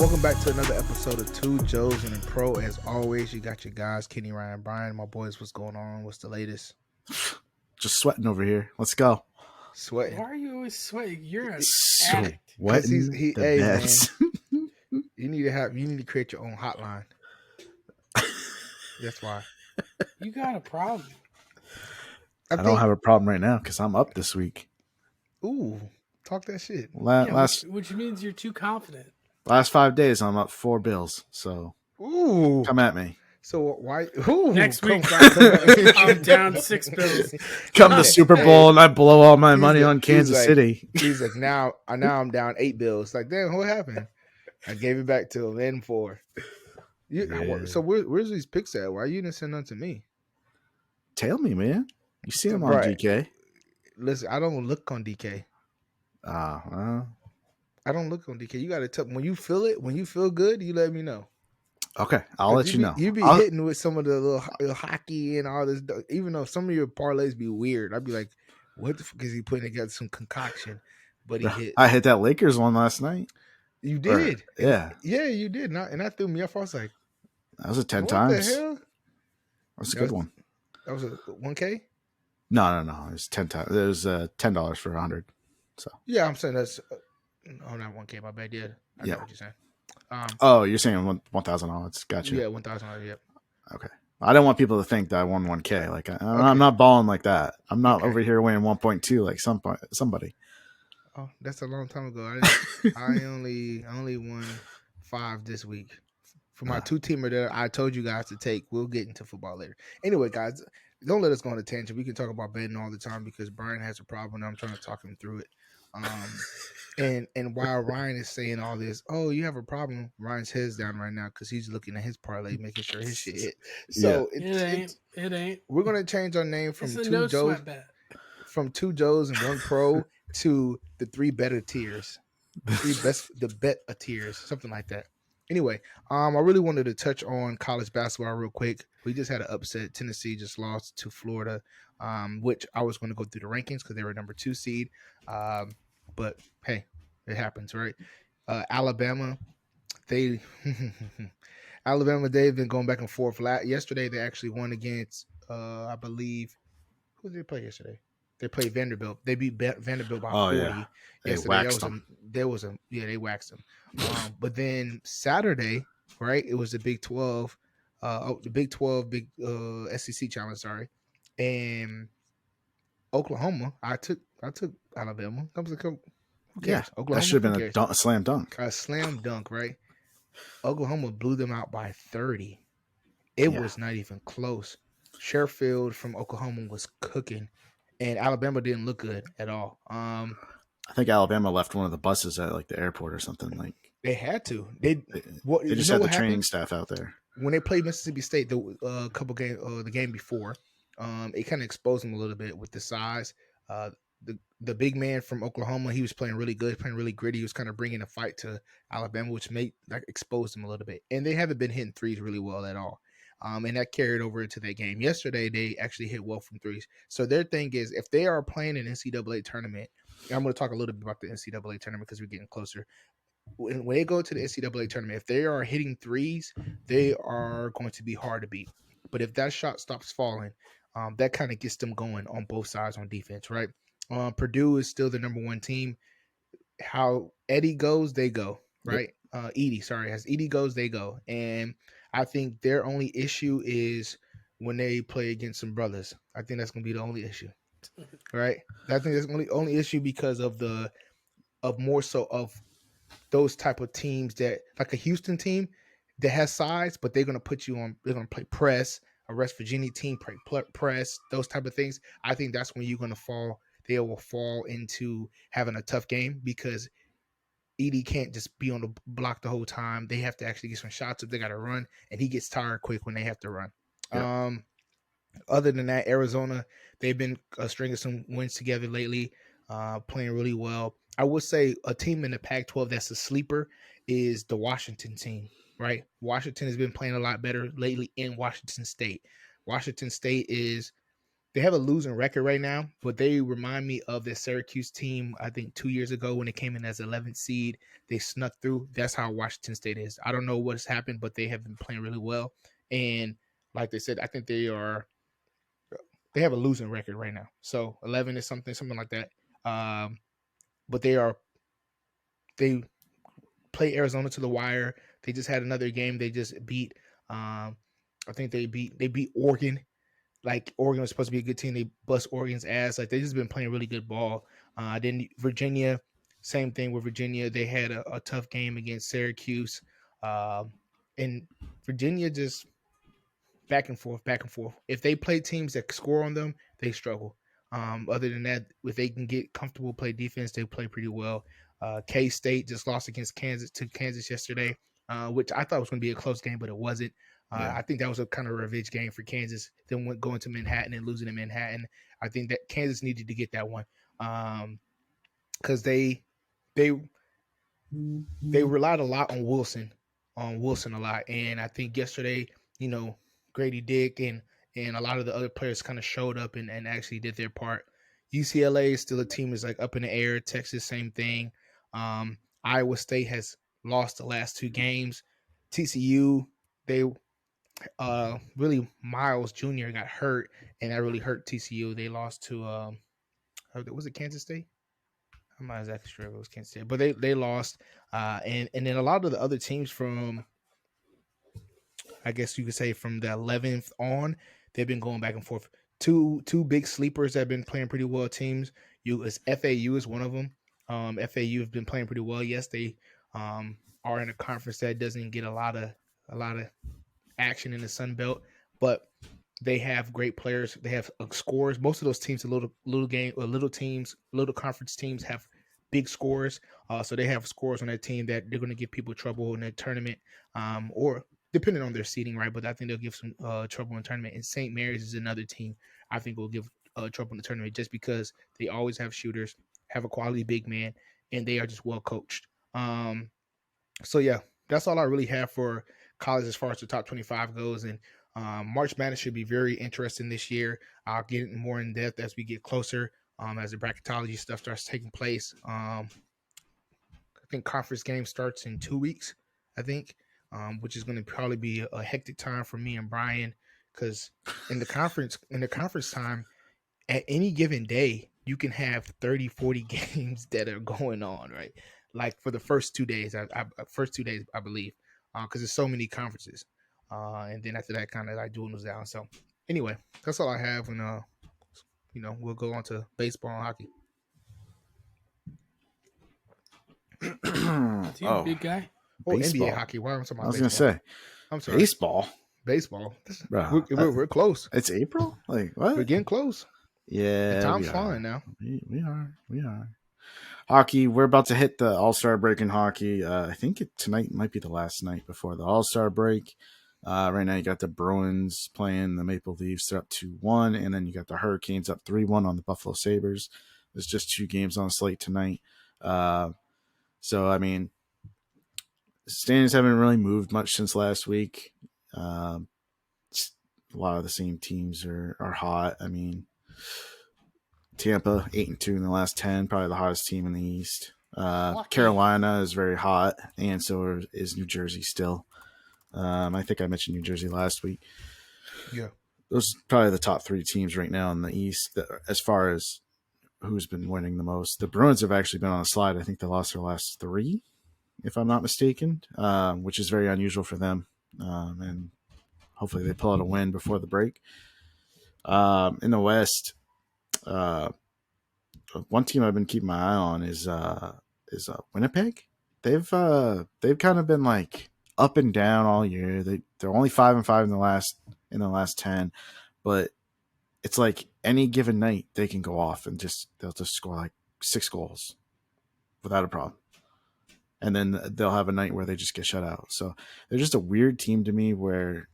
Welcome back to another episode of Two Joes and a Pro. As always, you got your guys, Kenny, Ryan, Brian. My boys, what's going on? What's the latest? Just sweating over here. Let's go. Sweating. Why are you always sweating? You're an So addict. wet Hey, man, beds. you need to create your own hotline. That's why. You got a problem. I don't have a problem right now because I'm up this week. Ooh, talk that shit. Which means you're too confident. Last 5 days, I'm up 4 bills. So come at me. So why? Ooh, Next week, come I'm down 6 bills. Come to Super Bowl and I blow all my money on Kansas City. He's like, now I'm down 8 bills. Like, damn, what happened? I gave it back to him. Then 4. So where's these picks at? Why you didn't send none to me? Tell me, man. You see them on DK. Listen, I don't look on DK. I don't look on DK. You got to tell when you feel it. When you feel good, you let me know. Okay, I'll let you know. You be hitting with some of the little hockey and all this. Even though some of your parlays be weird, I'd be like, what the fuck is he putting together some concoction? But he hit. I hit that Lakers one last night. You did? Yeah, you did. And that threw me off. I was like, that was a 10 times. What the hell? That was a good one. That was a 1K? No. It was 10 times. It was $10 for 100. So yeah, I'm saying that's not 1K. My bad. Yeah, I know what you're saying. You're saying 1,000 odds. Gotcha. Yeah, 1,000 odds. Yep. Okay. I don't want people to think that I won 1K. Like I'm not balling like that. I'm not over here winning 1.2 like somebody. Oh, that's a long time ago. I only won 5 this week. For my 2-teamer that I told you guys to take. We'll get into football later. Anyway, guys, don't let us go on a tangent. We can talk about betting all the time because Brian has a problem and I'm trying to talk him through it. And while Ryan is saying all this, oh, you have a problem, Ryan's head's down right now because he's looking at his parlay, making sure his shit hit. So it ain't. We're gonna change our name from Two Joes and 1 Pro to the 3 better tiers, the bet tiers, something like that. Anyway, I really wanted to touch on college basketball real quick. We just had an upset. Tennessee just lost to Florida, which I was going to go through the rankings because they were number 2 seed. But hey, it happens, right? Alabama, they've been going back and forth. Yesterday, they actually won against, I believe, who did they play yesterday? They played Vanderbilt. They beat Vanderbilt by 40. Yeah. They waxed them. They waxed them. But then Saturday, right? It was the Big 12, big SEC challenge. Sorry, and Oklahoma. I took Alabama. Who cares? Yeah, Oklahoma. That should have been a slam dunk. A slam dunk, right? Oklahoma blew them out by 30. It was not even close. Sherfield from Oklahoma was cooking. And Alabama didn't look good at all. I think Alabama left one of the buses at like the airport or something. Like they had to. They just had the training staff out there. When they played Mississippi State, the game before, it kind of exposed them a little bit with the size. The big man from Oklahoma, he was playing really good, playing really gritty. He was kind of bringing a fight to Alabama, which exposed them a little bit. And they haven't been hitting threes really well at all. And that carried over into that game. Yesterday, they actually hit well from threes. So their thing is, if they are playing an NCAA tournament, I'm going to talk a little bit about the NCAA tournament because we're getting closer. When they go to the NCAA tournament, if they are hitting threes, they are going to be hard to beat. But if that shot stops falling, that kind of gets them going on both sides on defense, right? Purdue is still the number 1 team. How Eddie goes, they go, right? Yep. As Edie goes, they go. And I think their only issue is when they play against some brothers. I think that's going to be the only issue, right? I think that's the only issue because of more so of those type of teams that like a Houston team that has size, but they're going to put you on. They're going to play press. A West Virginia team play press. Those type of things. I think that's when you're going to fall. They will fall into having a tough game because Edie can't just be on the block the whole time. They have to actually get some shots if they got to run, and he gets tired quick when they have to run. Yep. Other than that, Arizona, they've been stringing some wins together lately, playing really well. I would say a team in the Pac-12 that's a sleeper is the Washington team, right? Washington has been playing a lot better lately in Washington State. Washington State is they have a losing record right now, but they remind me of the Syracuse team. I think 2 years ago when they came in as 11th seed, they snuck through. That's how Washington State is. I don't know what's happened, but they have been playing really well. And like they said, I think they have a losing record right now. So 11 is something like that. But they play Arizona to the wire. They just had another game. They just beat. I think they beat Oregon. Like Oregon was supposed to be a good team. They bust Oregon's ass. Like they just been playing really good ball. Then Virginia, same thing with Virginia. They had a tough game against Syracuse. And Virginia just back and forth, back and forth. If they play teams that score on them, they struggle. Other than that, if they can get comfortable, play defense, they play pretty well. K State just lost against Kansas yesterday, which I thought was going to be a close game, but it wasn't. Yeah. I think that was a kind of revenge game for Kansas. Then going to Manhattan and losing to Manhattan. I think that Kansas needed to get that one because they relied a lot on Wilson a lot, and I think yesterday, you know, Grady Dick and a lot of the other players kind of showed up and actually did their part. UCLA is still a team is like up in the air. Texas, same thing. Iowa State has lost the last two games. TCU, they really Miles Jr. got hurt, and that really hurt TCU. They lost to was it Kansas State? I'm not exactly sure if it was Kansas State, but they lost. And then a lot of the other teams from, I guess you could say, from the 11th on, they've been going back and forth. Two big sleepers that have been playing pretty well teams. FAU is one of them. FAU have been playing pretty well. Yes, they are in a conference that doesn't get a lot of action in the Sun Belt, but they have great players. They have scores. Most of those teams, little conference teams have big scores. So they have scores on their team that they're going to give people trouble in the tournament, or depending on their seeding, right? But I think they'll give some trouble in the tournament. And St. Mary's is another team I think will give trouble in the tournament just because they always have shooters, have a quality big man, and they are just well coached. So yeah, that's all I really have for college as far as the top 25 goes. And March Madness should be very interesting this year. I'll get more in depth as we get closer, as the bracketology stuff starts taking place. I think conference game starts in 2 weeks, I think, which is going to probably be a hectic time for me and Brian because in the conference time, at any given day, you can have 30, 40 games that are going on, right? Like for the first 2 days, I believe, because there's so many conferences. And then after that, kind of like dwindles down. So anyway, that's all I have. And, we'll go on to baseball and hockey. That's you, Oh, big guy. Oh, baseball. NBA hockey. Why am I talking I about was going to baseball? say, I'm sorry. baseball. Bro, We're close. it's April? Like, what? We're getting close. Yeah, The time's we are. flying now. We are. Hockey, we're about to hit the All-Star break in hockey. I think tonight might be the last night before the All-Star break. Right now you got the Bruins playing the Maple Leafs. They're up 2-1, and then you got the Hurricanes up 3-1 on the Buffalo Sabres. There's just 2 games on the slate tonight. So, I mean, standings haven't really moved much since last week. A lot of the same teams are hot. I mean, Tampa 8-2 in the last 10, probably the hottest team in the East. Carolina is very hot, and so is New Jersey still. I think I mentioned New Jersey last week. Yeah, those are probably the top 3 teams right now in the East as far as who's been winning the most. The Bruins have actually been on a slide. I think they lost their last 3, if I'm not mistaken, which is very unusual for them. And hopefully they pull out a win before the break. In the West, one team I've been keeping my eye on is Winnipeg. They've kind of been like up and down all year. They're only 5-5 in the last 10, but it's like any given night they can go off and they'll just score like 6 goals without a problem. And then they'll have a night where they just get shut out. So they're just a weird team to me where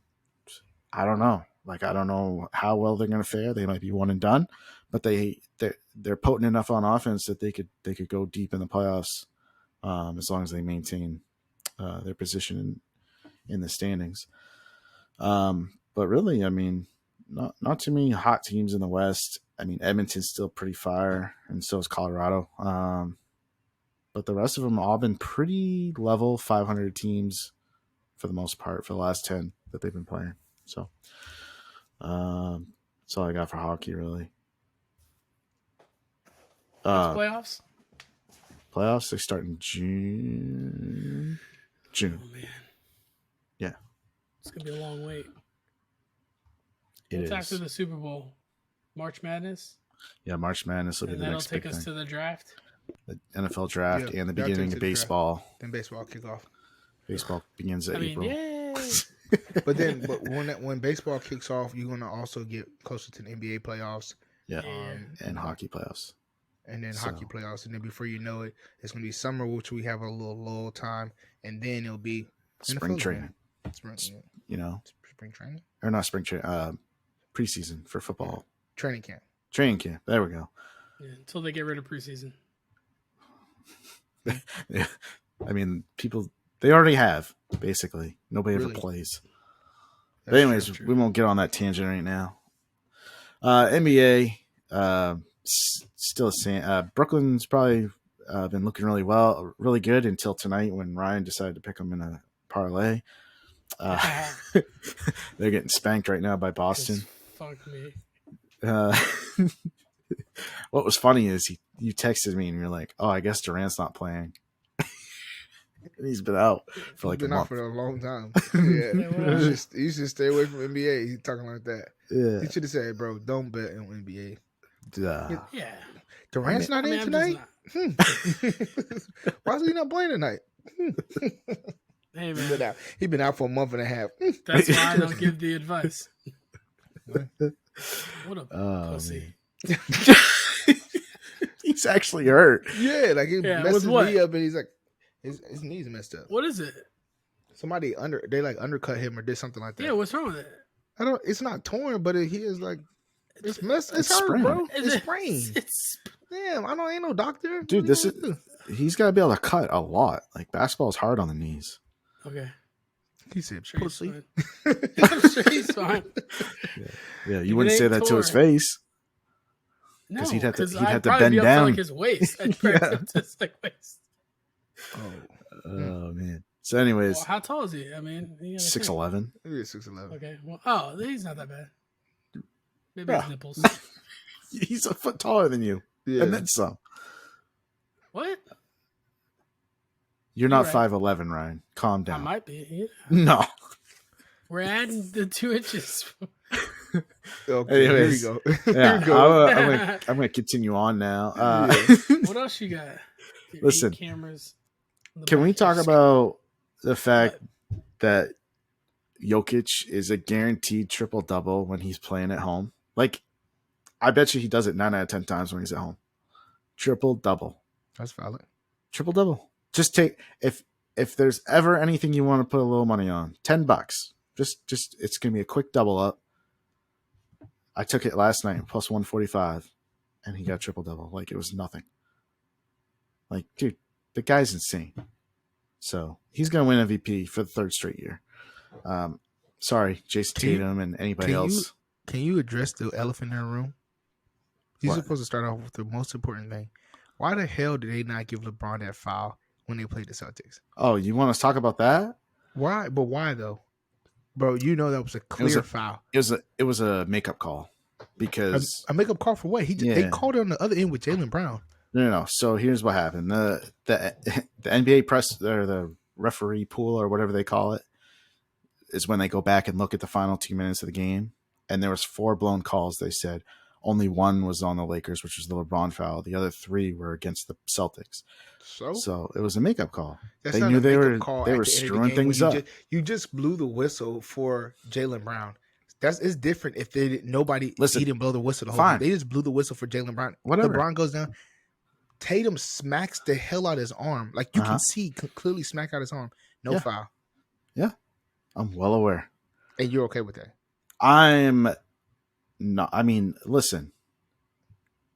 I don't know. Like, I don't know how well they're going to fare. They might be one and done, but they're potent enough on offense that they could go deep in the playoffs as long as they maintain their position in the standings. But really, I mean, not too many hot teams in the West. I mean, Edmonton's still pretty fire, and so is Colorado. But the rest of them all been pretty level 500 teams for the most part for the last 10 that they've been playing. So that's all I got for hockey, really. Playoffs? Playoffs, they start in June. Oh, man. Yeah. It's going to be a long wait. It's after the Super Bowl? March Madness? Yeah, March Madness will be the next big thing. That'll take us to the draft? The NFL draft and the beginning of baseball. Then baseball kick off. Baseball begins in April. Yay! but when baseball kicks off, you're gonna also get closer to the NBA playoffs. Yeah, and hockey playoffs. And then hockey playoffs, and then before you know it, it's gonna be summer, which we have a little lull time, and then it'll be spring training. Spring training or not spring training? Preseason for football. Training camp. Training camp. There we go. Yeah, until they get rid of preseason. Yeah. I mean, they already have, basically. Nobody ever plays. But anyways, we won't get on that tangent right now. NBA, still the same. Brooklyn's probably been looking really good until tonight when Ryan decided to pick them in a parlay. They're getting spanked right now by Boston. Fuck me. What was funny is you texted me and you're like, "Oh, I guess Durant's not playing." And he's been out for like a month. For a long time. Yeah, you should stay away from NBA. He's talking like that. Yeah, you should have said, "Bro, don't bet on NBA." Yeah, Durant's not in tonight. Why is he not playing tonight? Hey man, he's been out for a month and a half. That's why I don't give the advice. What a pussy. He's actually hurt. Yeah, like he messed his knee up, and he's like, his knee's messed up. What is it? Somebody undercut him or did something like that. Yeah, what's wrong with it? It's not torn, but he is like, it's messed. It's hurt, sprained. Bro. It's sprained. Damn, ain't no doctor. Dude, he's got to be able to cut a lot. Like, basketball's hard on the knees. Okay. He said, pussy. I'm sure he's fine. Yeah, you wouldn't say that to his face. No, because he'd have to bend down. To like his waist. I'd up to his waist. Oh man. So, anyways, well, how tall is he? I mean, 6'11". He is 6'11". Okay. Well, he's not that bad. Maybe his nipples. He's a foot taller than you, and then some. What? You're not 5'11", Ryan. Calm down. I might be. Yeah. No. We're adding the 2 inches. Okay, anyways, here we go. Yeah, I'm gonna continue on now. What else you got? Listen, cameras. Can we talk about the fact that Jokic is a guaranteed triple-double when he's playing at home? Like, I bet you he does it 9 out of 10 times when he's at home. Triple-double. That's valid. Triple-double. Just take if there's ever anything you want to put a little money on, $10. Just it's gonna be a quick double up. I took it last night plus 145, and he got triple-double like it was nothing. Like, dude, the guy's insane. So he's going to win MVP for the 3rd straight year. Sorry, Jason Tatum and anybody else. Can you address the elephant in the room? He's supposed to start off with the most important thing. Why the hell did they not give LeBron that foul when they played the Celtics? Oh, you want us to talk about that? Why? But why though? Bro, you know that was a clear foul. It was a makeup call because a makeup call for what? They called it on the other end with Jaylen Brown. No. So here's what happened: the NBA press or the referee pool or whatever they call it is when they go back and look at the final 2 minutes of the game, and there was 4 blown calls. They said only 1 was on the Lakers, which was the LeBron foul. The other 3 were against the Celtics. So it was a makeup call. They knew they were screwing things up. You just blew the whistle for Jaylen Brown. It's different if he didn't blow the whistle the whole time. They just blew the whistle for Jaylen Brown. Whatever. LeBron goes down. Tatum smacks the hell out of his arm. Like you can see clearly smack out his arm. No foul. Yeah. I'm well aware. And you're okay with that? I'm not. I mean, listen.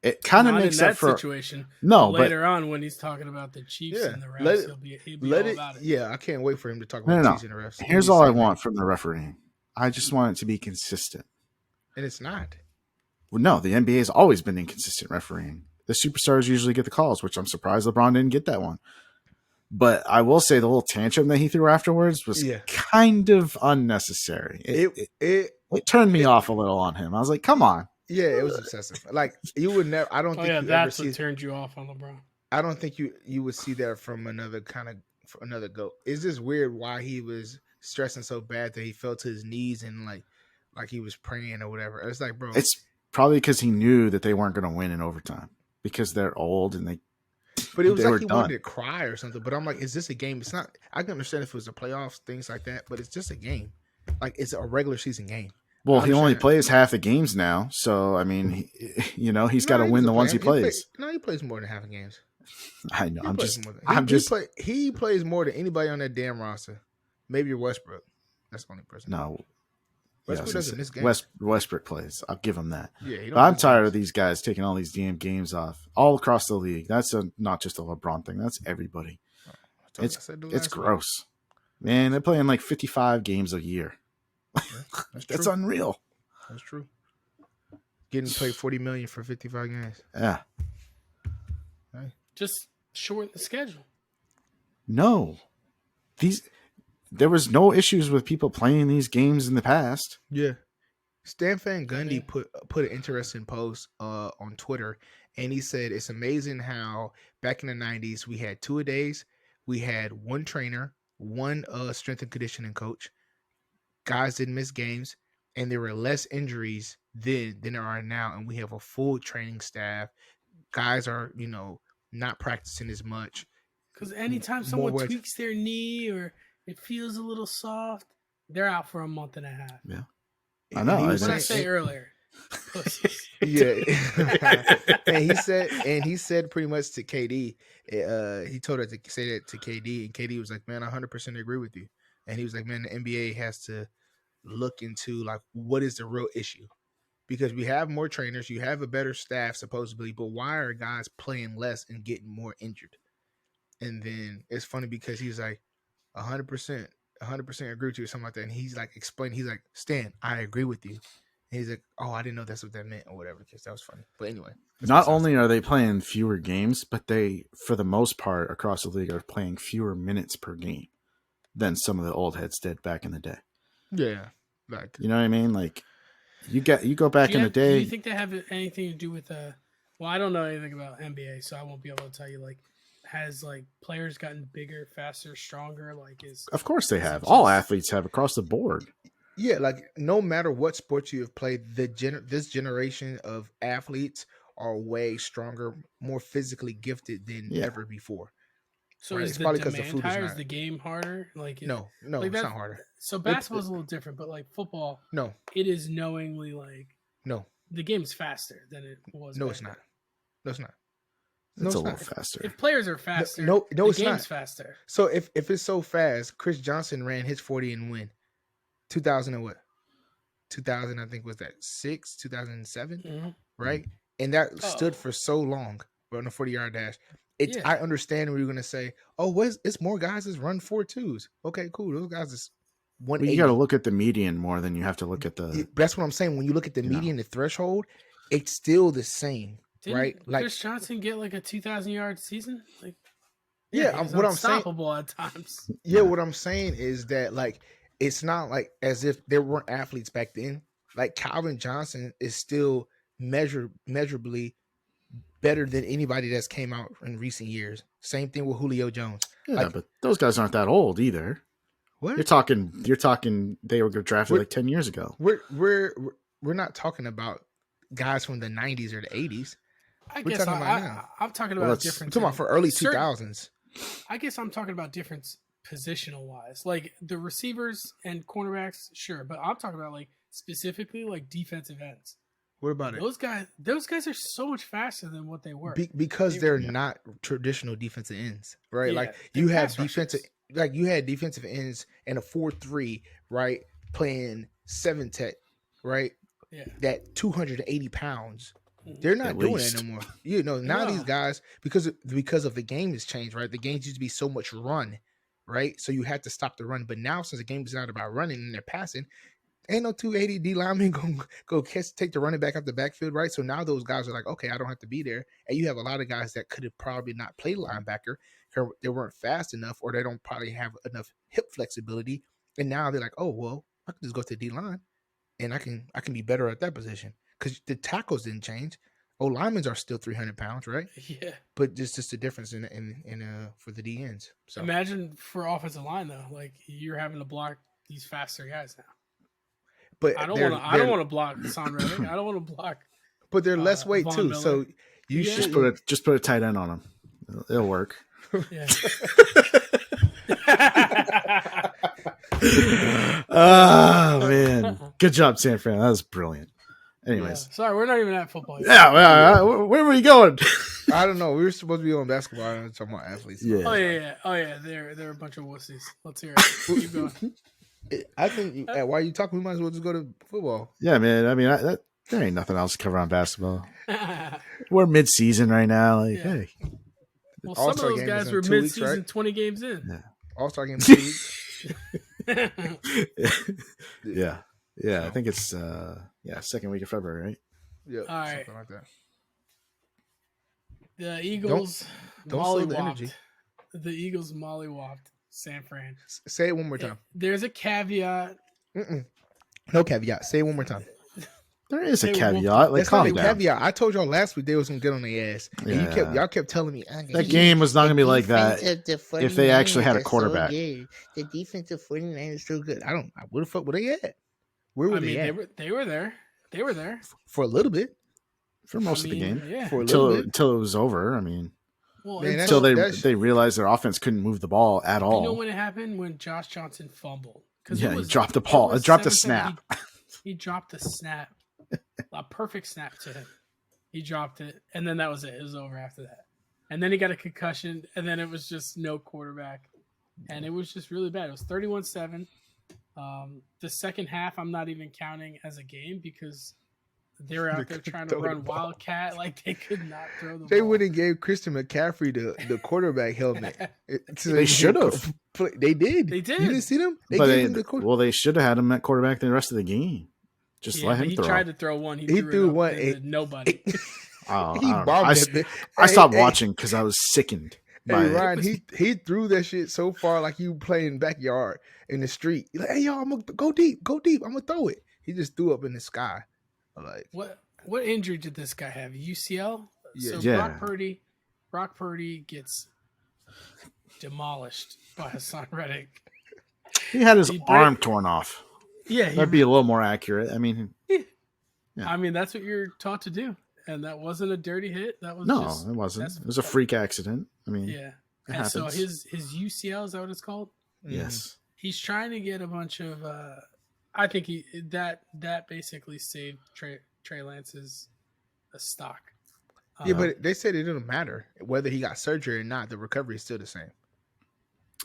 It kind of makes up for situation. No, later on when he's talking about the Chiefs and the refs, he'll be all about it. Yeah, I can't wait for him to talk about the Chiefs and the refs. Here's all I want from the refereeing. I just want it to be consistent. And it's not. Well, no, the NBA has always been inconsistent refereeing. The superstars usually get the calls, which I'm surprised LeBron didn't get that one. But I will say the little tantrum that he threw afterwards was kind of unnecessary. It turned me off a little on him. I was like, come on. Yeah, it was excessive. Like, you would never, I don't think you ever see. That's what turned you off on LeBron. I don't think you would see that from another GOAT. It's just weird why he was stressing so bad that he fell to his knees and like he was praying or whatever. It's like, bro. It's probably because he knew that they weren't going to win in overtime because they're old and they. But it was like he wanted to cry or something. But I'm like, is this a game? It's not. I can understand if it was the playoffs, things like that. But it's just a game. Like, it's a regular season game. Well, he only plays half the games now, so I mean, he's got to win the ones he plays. He plays more than half the games. I know. He plays more than anybody on that damn roster. Maybe you're Westbrook. That's the only person. No. Westbrook doesn't miss games. Westbrook plays. I'll give him that. Yeah, but I'm tired of these guys taking all these damn games off all across the league. That's not just a LeBron thing. That's everybody. It's gross. Man, they're playing like 55 games a year. That's unreal. That's true. Getting paid $40 million for 55 games. Yeah. Hey. Just shorten the schedule. No. There was no issues with people playing these games in the past. Yeah. Stan Van Gundy put an interesting post on Twitter, and he said it's amazing how back in the 90s we had 2-a-days, we had one trainer, one strength and conditioning coach. Guys didn't miss games, and there were less injuries then than there are now, and we have a full training staff. Guys are, not practicing as much. Because anytime someone tweaks their knee or it feels a little soft, they're out for a month and a half. Yeah, I know. What did I say earlier? Yeah, and he said pretty much to KD. He told her to say that to KD, and KD was like, "Man, I 100% agree with you." And he was like, "Man, the NBA has to look into like what is the real issue, because we have more trainers, you have a better staff supposedly, but why are guys playing less and getting more injured?" And then it's funny because he's like, 100% agree with you or something like that. And he's like explaining, he's like, "Stan, I agree with you." And he's like, "Oh, I didn't know that's what that meant," or whatever, because that was funny. But anyway. Not only are they playing fewer games, but they, for the most part, across the league are playing fewer minutes per game than some of the old heads did back in the day. Yeah. Like, you know what I mean? Like, you go back in the day. Do you think they have anything to do with well, I don't know anything about NBA, so I won't be able to tell you, like, has like players gotten bigger, faster, stronger? Like, of course they have. All athletes have across the board. Yeah, like no matter what sport you have played, this generation of athletes are way stronger, more physically gifted than ever before. So right? Is the demand higher? Is the game harder? Like, no, like it's not harder. So basketball's a little different, but like football, no, it is knowingly like no. The game's faster than it was. No, it's not. No, it's not. It's a little faster. If players are faster, no, the it's game's not faster. So if it's so fast, Chris Johnson ran his 40 and win. 2000 and what? 2000, I think was that 2007, right? And that stood for so long on a 40-yard dash. I understand what you're gonna say. Oh, it's more guys that's run 4.2s. Okay, cool. Those guys is 180. You got to look at the median more than you have to look at the. That's what I'm saying. When you look at the median, the threshold, it's still the same. Didn't right? Like Chris Johnson get like a 2,000-yard season? Like, what I'm saying, unstoppable at times. Yeah, what I'm saying is that like it's not like as if there weren't athletes back then. Like Calvin Johnson is still measurably better than anybody that's came out in recent years. Same thing with Julio Jones. Yeah, but those guys aren't that old either. What you're talking? They were drafted like 10 years ago. We're not talking about guys from the 90s or the 80s. I'm talking about different. I'm talking about for early 2000s. I guess I'm talking about different positional wise, like the receivers and cornerbacks, sure, but I'm talking about like specifically like defensive ends. What about those guys? Those guys are so much faster than what they were because they're not traditional defensive ends, right? Yeah, like you have defensive, like you had defensive ends in a 4-3, right, playing 7 tech, right? Yeah, that 280 pounds. They're not doing that no more. Now these guys, because of the game has changed, right? The games used to be so much run, right? So you had to stop the run. But now since the game is not about running and they're passing, Ain't no 280 D lineman go take the running back out the backfield, right? So now those guys are like, okay, I don't have to be there. And you have a lot of guys that could have probably not played linebacker because they weren't fast enough or they don't probably have enough hip flexibility. And now they're like, oh well, I can just go to the D line and I can be better at that position because the tackles didn't change. Oh, linemen are still 300 pounds, right? Yeah. But just the difference in for the D ends. So Imagine for offensive line though, like you're having to block these faster guys now. but I don't they're want to. I don't want to block Son Reddick. I don't want to block but they're less weight Von too. Miller. So you Yeah. should Just put a tight end on him. It'll work. Yeah. Oh man, good job, San Fran. That was brilliant. Anyways, Yeah. Sorry, we're not even at football yet. yeah. Where were you going? I don't know. We were supposed to be on basketball and talking about athletes. Yeah. Oh yeah. They're a bunch of wussies. Let's hear it. Keep going. I think while you talking, we might as well just go to football. Yeah, man. I mean, there ain't nothing else to cover on basketball. We're mid-season right now. Like, Yeah. hey, Well, All-Star some of those game guys is in were 2 weeks, mid-season, right? 20 games in. Yeah. All-Star game in 2 weeks. yeah. I think it's second week of February, right? Yeah, All right. something like that. The Eagles Don't slow the energy. The Eagles mollywopped San Fran. Say it one more time. There's a caveat. No caveat. Say it one more time. There is a They caveat. whooped- Like, That's not calm a down. caveat. I told y'all last week they was gonna get on their ass. And Yeah. y'all kept telling me That game was not going to be like that if they actually had a quarterback. The defensive 49ers is so good. Where the fuck were they at? Where were they at? They were there. They were there. For a little bit. For most of the game. Yeah. For a little bit. Until it was over. I mean, Well, Man, until that's- they realized their offense couldn't move the ball at all. You know when it happened? When Josh Johnson fumbled. Yeah, he dropped the ball. It dropped a snap. He dropped a snap. A perfect snap to him. He dropped it, and then that was it. It was over after that. And then he got a concussion, and then it was just no quarterback. And it was just really bad. It was 31-7. The second half, I'm not even counting as a game because they were out there trying to run Wildcat. Like, they could not throw the ball. They went and gave Christian McCaffrey the quarterback helmet. They should have. They did. They did. You didn't see them? But gave him the quarterback. well, they should have had him at quarterback the rest of the game. Just let him he throw. tried to throw one. He threw threw it up one. into nobody. Oh, He I don't know. bombed I, that. I stopped watching because I was sickened by Hey it. Ryan, he threw that shit so far like you playing backyard in the street. He's like, hey y'all, I'm gonna go deep. I'm gonna throw it. He just threw up in the sky. Like What injury did this guy have? UCL? Yeah. So Yeah. Brock Purdy gets demolished by Hassan Reddick. He had his He break- arm torn off. Yeah, That'd be a little more accurate. I mean, Yeah. I mean that's what you're taught to do, and that wasn't a dirty hit. That was no, just, it wasn't. that's- It was a freak accident. I mean, Yeah, it and so happens. his UCL, is that what it's called? Yes. He's trying to get a bunch of. I think that basically saved Trey Lance's stock. yeah, but they said it didn't matter whether he got surgery or not. The recovery is still the same.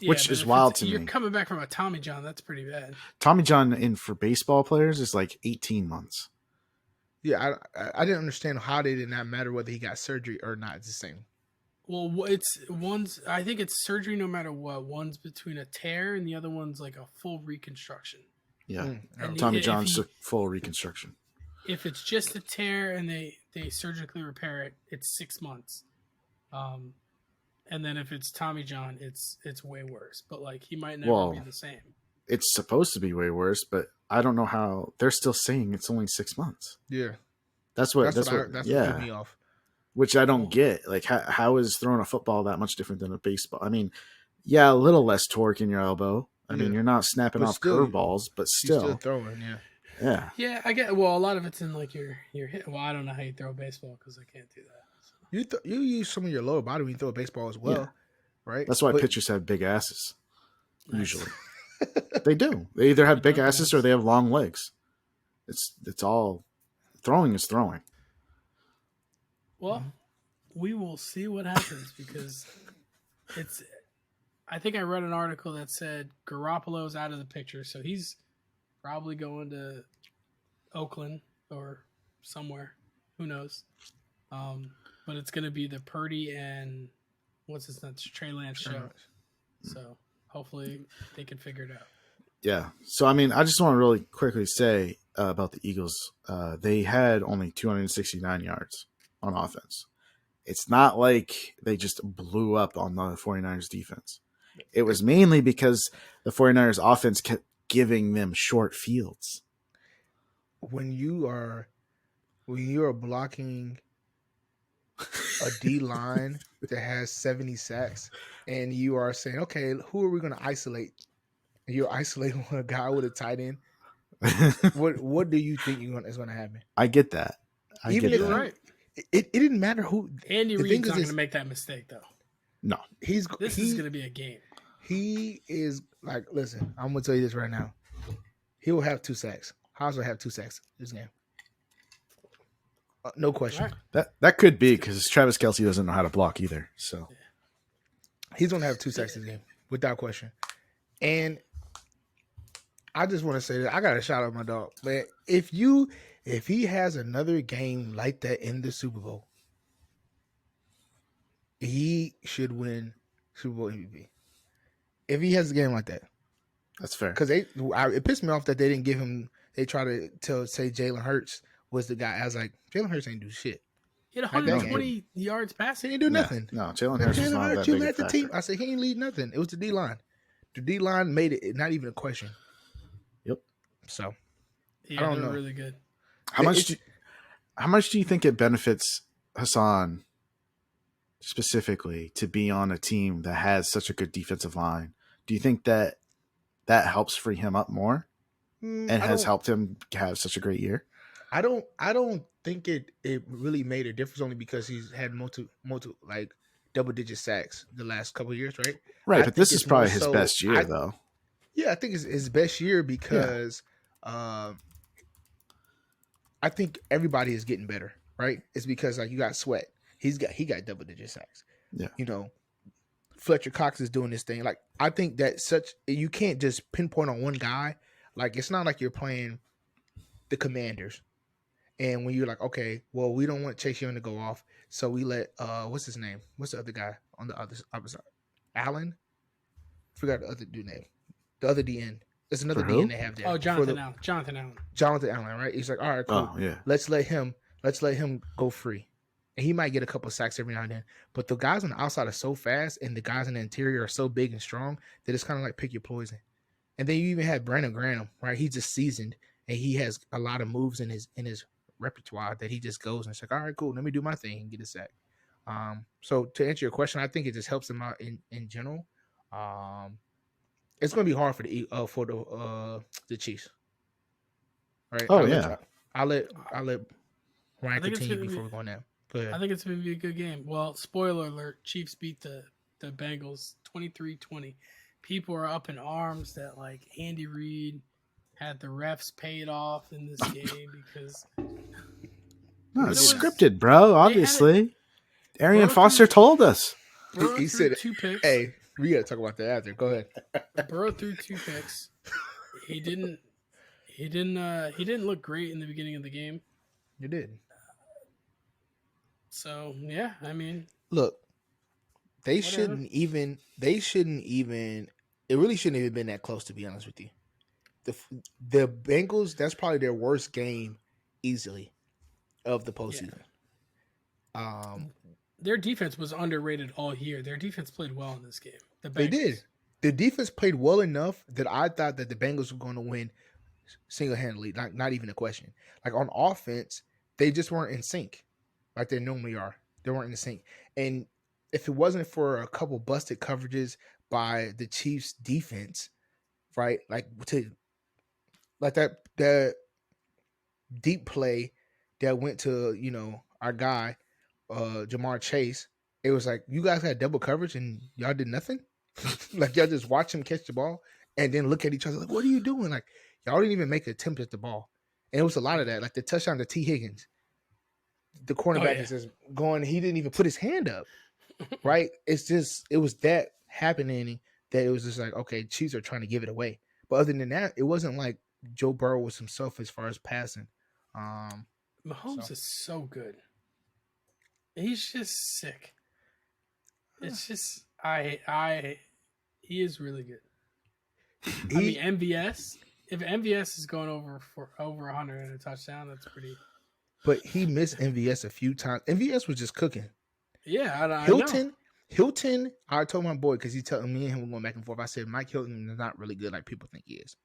Which but is if wild to You're me. coming back from a Tommy John. That's pretty bad. Tommy John for baseball players is like 18 months. Yeah, I didn't understand how they did not matter whether he got surgery or not. It's the same. Well, I think it's surgery no matter what. One's between a tear and the other one's like a full reconstruction. Yeah. And Tommy if John's he- a full reconstruction. If it's just a tear and they surgically repair it, it's 6 months. And then if it's Tommy John, it's way worse. But like he might never be the same. It's supposed to be way worse, but I don't know how they're still saying it's only 6 months. Yeah, That's what what threw me off. Which I don't get. Like, how is throwing a football that much different than a baseball? I mean, yeah, a little less torque in your elbow. I mean, you're not snapping But off still, curveballs, but He's still. still throwing. Yeah. Yeah. Yeah, I get. Well, a lot of it's in like your hit. Well, I don't know how you throw a baseball because I can't do that. So. You use some of your lower body when you throw a baseball as well, Yeah. right? That's why But- pitchers have big asses. Nice. Usually. They do. They either have big asses or they have long legs. It's all throwing is throwing. Well, we will see what happens because it's. I think I read an article that said Garoppolo's out of the picture, so he's probably going to Oakland or somewhere. Who knows? But it's going to be the Purdy and what's his name, Trey Lance show. So hopefully they can figure it out. Yeah. So I mean, I just want to really quickly say about the Eagles. They had only 269 yards on offense. It's not like they just blew up on the 49ers defense. It was mainly because the 49ers offense kept giving them short fields. When you are blocking a D line that has 70 sacks, and you are saying, okay, who are we going to isolate? And you're isolating a guy with a tight end. What do you think is going to happen? I get that. I Even get if You're that. right. it didn't matter who. Andy The thing Reid's is not going this: to make that mistake though. No. This is going to be a game. he is like, listen, I'm going to tell you this right now. He will have 2 sacks. Haas will have 2 sacks this game. No All question. right. That could be because Travis Kelce doesn't know how to block either. So He's going to have 2 sacks this game without question. And I just want to say that I got to shout out my dog. Man, if he has another game like that in the Super Bowl, he should win Super Bowl MVP. If he has a game like that, that's fair. because it pissed me off that they didn't give him. They try to say Jalen Hurts was the guy. I was like, Jalen Hurts ain't do shit. He had Like that 120 yards He passing. didn't do nothing. No, Jalen Hurts was Jalen not that Hurts, you big a led the factor. team. I said he ain't lead nothing. It was the D line. The D line made it not even a question. Yep. So Yeah, I don't they're know. really good. How much do you think it benefits Hassan specifically to be on a team that has such a good defensive line? Do you think that helps free him up more and I has don't. helped him have such a great year? I don't think it really made a difference only because he's had multiple like double digit sacks the last couple of years, right? Right, I but think this is it's more probably his so best year, though. I think it's his best year Yeah. because I think everybody is getting better, right? It's because like you got Sweat. He got double digit sacks. Yeah. You know, Fletcher Cox is doing this thing. Like I think that you can't just pinpoint on one guy. Like it's not like you're playing the Commanders. And when you're like, okay, well, we don't want Chase Young to go off, so we let what's his name? What's the other guy on the other side? Allen? Forgot the other dude name. The other DN. There's another For who? DN they have there. Oh, Jonathan Allen. Jonathan Allen, right? He's like, all right, cool. Oh, yeah. Let's let him go free. And he might get a couple sacks every now and then. But the guys on the outside are so fast and the guys in the interior are so big and strong that it's kind of like pick your poison. And then you even have Brandon Graham, right? He's just seasoned and he has a lot of moves in his repertoire that he just goes and it's like, all right, cool, let me do my thing and get a sack. So to answer your question, I think it just helps them out in general. It's going to be hard for the Chiefs, right? Oh, yeah. I'll let Ryan think it's continue gonna before be- we go now. Go ahead. I think it's going to be a good game. Well, spoiler alert, Chiefs beat the Bengals 23-20. People are up in arms that like Andy Reid had the refs paid off in this game because No, It it's was- scripted, bro. Obviously. Arian Burrow Foster threw- told us. Burrow He threw said, 2 picks. hey, we got to talk about that after. Go ahead. Burrow threw 2 picks. He didn't look great in the beginning of the game. You did. So yeah, I mean, Look, they Whatever. shouldn't even. It really shouldn't even been that close, to be honest with you. The Bengals, that's probably their worst game easily of the postseason. their defense was underrated all year. Their defense played well in this game. The They Bengals. did. The defense played well enough that I thought that the Bengals were going to win single handedly. Not even a question. Like on offense, they just weren't in sync, like they normally are. They weren't in sync. And if it wasn't for a couple busted coverages by the Chiefs defense, right? Like that deep play that went to, our guy, Jamar Chase. It was like you guys had double coverage and y'all did nothing. Like y'all just watch him catch the ball and then look at each other like, what are you doing? Like y'all didn't even make an attempt at the ball. And it was a lot of that. Like the touchdown to T. Higgins. The cornerback is just going, he didn't even put his hand up. Right? It was that happening that it was just like, okay, Chiefs are trying to give it away. But other than that, it wasn't like Joe Burrow was himself as far as passing. Mahomes is so good. He's just sick. It's just he is really good. I mean, He, MVS. If MVS is going over for over 100 and a touchdown, that's pretty. but he missed MVS a few times. MVS was just cooking. Yeah, I know. Hilton. I told my boy because he telling me and him going back and forth. I said Mike Hilton is not really good like people think he is.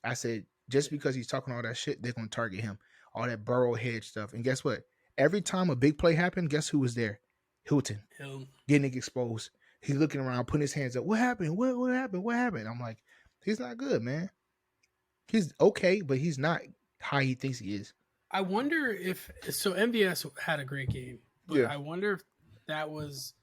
I said just because he's talking all that shit, they're gonna target him, all that burrow head stuff. And guess what? Every time a big play happened, guess who was there? Hilton He'll, getting exposed. He's looking around, putting his hands up. What happened? What happened? What happened? I'm like, he's not good, man. He's okay, but he's not how he thinks he is. I wonder if so. MVS had a great game, but Yeah. I wonder if that was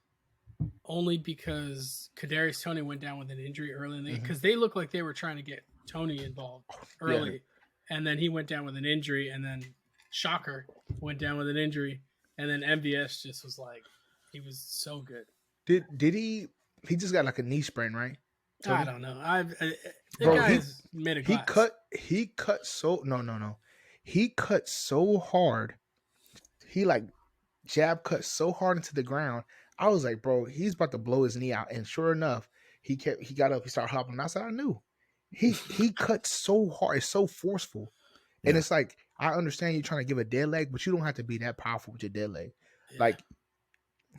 only because Kadarius Toney went down with an injury early in the because they looked like they were trying to get Toney involved early, and then he went down with an injury, and then Shocker went down with an injury, and then MVS just was like he was so good. Did he? He just got like a knee sprain, right? I don't know. The Bro, guy is made a glass. He cut so no. He cut so hard. He like jab cut so hard into the ground. I was like, bro, he's about to blow his knee out. And sure enough, he got up, he started hopping. I said, I knew. He cut so hard, it's so forceful. And it's like, I understand you trying to give a dead leg, but you don't have to be that powerful with your dead leg. Yeah. Like,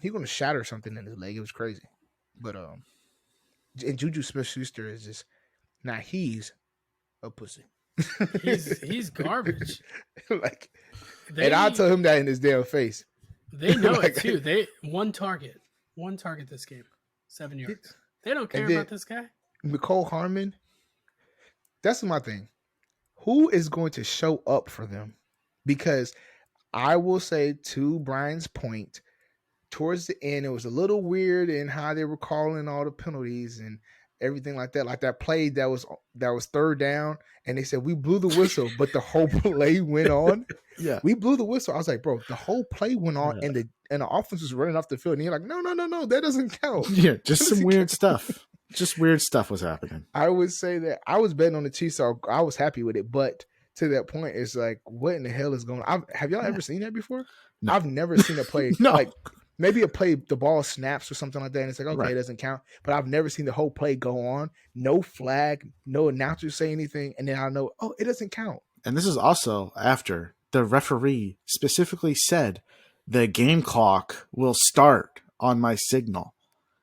he's gonna shatter something in his leg. It was crazy. But and Juju Smith-Schuster is just he's a pussy. He's garbage. Like, and I'll tell him that in his damn face. They know Like, it too. They one target this game, 7 yards. They don't care about this guy. Mecole Hardman. That's my thing. Who is going to show up for them? Because I will say, to Brian's point, towards the end, it was a little weird in how they were calling all the penalties and everything like that. Like that play that was third down, and they said we blew the whistle, but the whole play went on. Yeah, we blew the whistle. I was like, bro, the whole play went on, and the offense was running off the field, and you're like, no, that doesn't count. Yeah, just some weird stuff. Just weird stuff was happening. I would say that I was betting on the Chiefs, so I was happy with it. But to that point, it's like, what in the hell is going on? Have y'all ever seen that before? No. I've never seen a play. No. Like, maybe a play, the ball snaps or something like that, and it's like, okay, Right. It doesn't count. But I've never seen the whole play go on. No flag, no announcer say anything, and then I know, oh, it doesn't count. And this is also after the referee specifically said the game clock will start on my signal.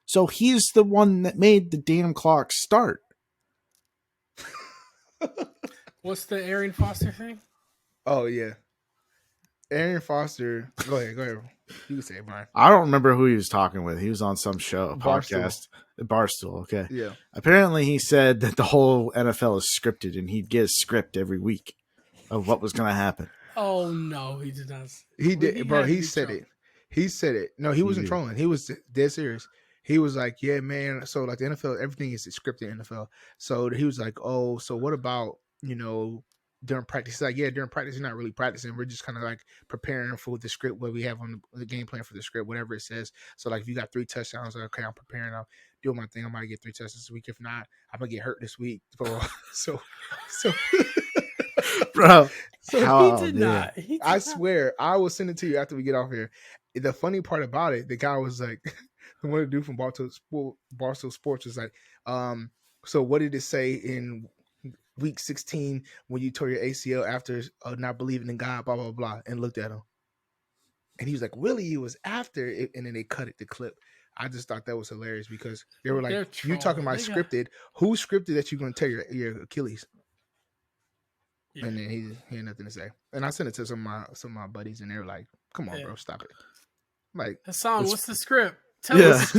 So he's the one that made the damn clock start. What's the Arian Foster thing? Oh, yeah. Arian Foster. Go ahead. You can say it, Brian. I don't remember who he was talking with. He was on some show, a podcast. Barstool, okay. Yeah. Apparently he said that the whole NFL is scripted and he'd get a script every week of what was going to happen. Oh, no, he did not. He did, bro. He said it. He said it. No, he wasn't trolling. He was dead serious. He was like, yeah, man. So, like, the NFL, everything is scripted in the NFL. So, he was like, oh, so what about, during practice? He's like, yeah, during practice, you're not really practicing. We're just kind of like preparing for the script, what we have on the game plan for the script, whatever it says. So, like, if you got 3 touchdowns, like, okay, I'm preparing. I'm doing my thing. I might get 3 touchdowns this week. If not, I'm going to get hurt this week. So. Bro. So he did not. I swear, I will send it to you after we get off here. The funny part about it, the guy was like, the one dude from Barstool Sports was like, so what did it say in week 16 when you tore your ACL after not believing in God, blah, blah, blah, and looked at him. And he was like, really? It was after it, and then they cut it, the clip. I just thought that was hilarious because they were like, you talking about scripted. Who scripted that you're going to tear your Achilles? Yeah. And then he had nothing to say. And I sent it to some of my buddies, and they were like, come on, bro, stop it. Like, Hassan, what's the script? Tell us.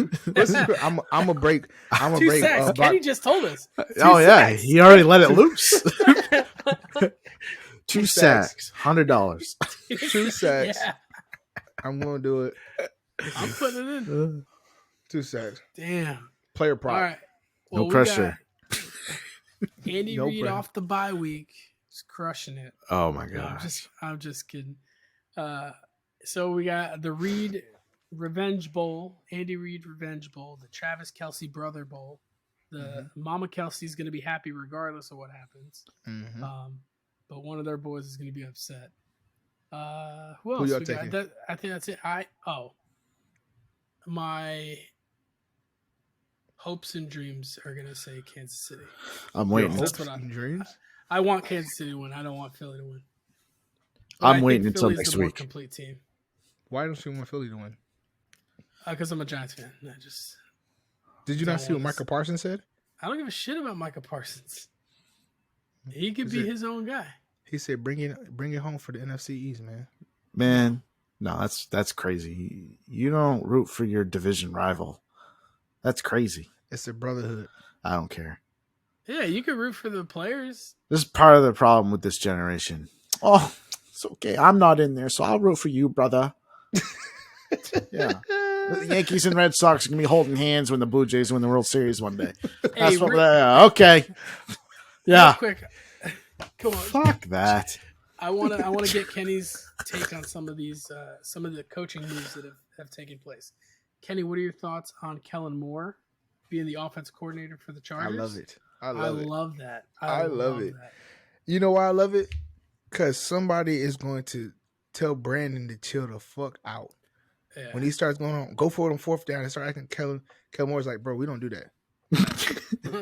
I'm a break. I'm a 2 break. sacks. Kenny just told us. Sacks. He already let it loose. 2 sacks, $100. 2 sacks. Yeah. I'm gonna do it. I'm putting it in. 2 sacks. Damn. Player prop. All right. Well, no pressure. Andy Reid off the bye week. He's crushing it. Oh my god. No, I'm just kidding. So we got the Reid Revenge Bowl, Andy Reid Revenge Bowl, the Travis Kelce Brother Bowl. The Mama Kelsey's going to be happy regardless of what happens. Mm-hmm. But one of their boys is going to be upset. Who else we got? I think that's it. hopes and dreams are gonna say Kansas City. I'm Your waiting. That's hopes what and dreams. I want Kansas City to win. I don't want Philly to win. But I'm I waiting think until Philly's next the more week. complete team. Why don't you want Philly to win? Because I'm a Giants fan. I just Did you don't not see what want Michael Parsons said? I don't give a shit about Micah Parsons. He could Is be it- his own guy. He said, bring it home for the NFC East, man." Man, no, that's crazy. You don't root for your division rival. That's crazy. It's a brotherhood. I don't care. Yeah, you could root for the players. This is part of the problem with this generation. Oh, it's okay. I'm not in there, so I'll root for you, brother. Yeah. The Yankees and Red Sox are going to be holding hands when the Blue Jays win the World Series one day. That's what. Okay. Real Yeah. quick. Come on. Fuck that. I want to get Kenny's take on some of these some of the coaching moves that have taken place. Kenny, what are your thoughts on Kellen Moore being the offense coordinator for the I Chargers? love it. I love that. I love it. That. You know why I love it? Because somebody is going to tell Brandon to chill the fuck out. Yeah. When he starts going on, go for it on fourth down and start acting, Kellen Moore's like, bro, we don't do that.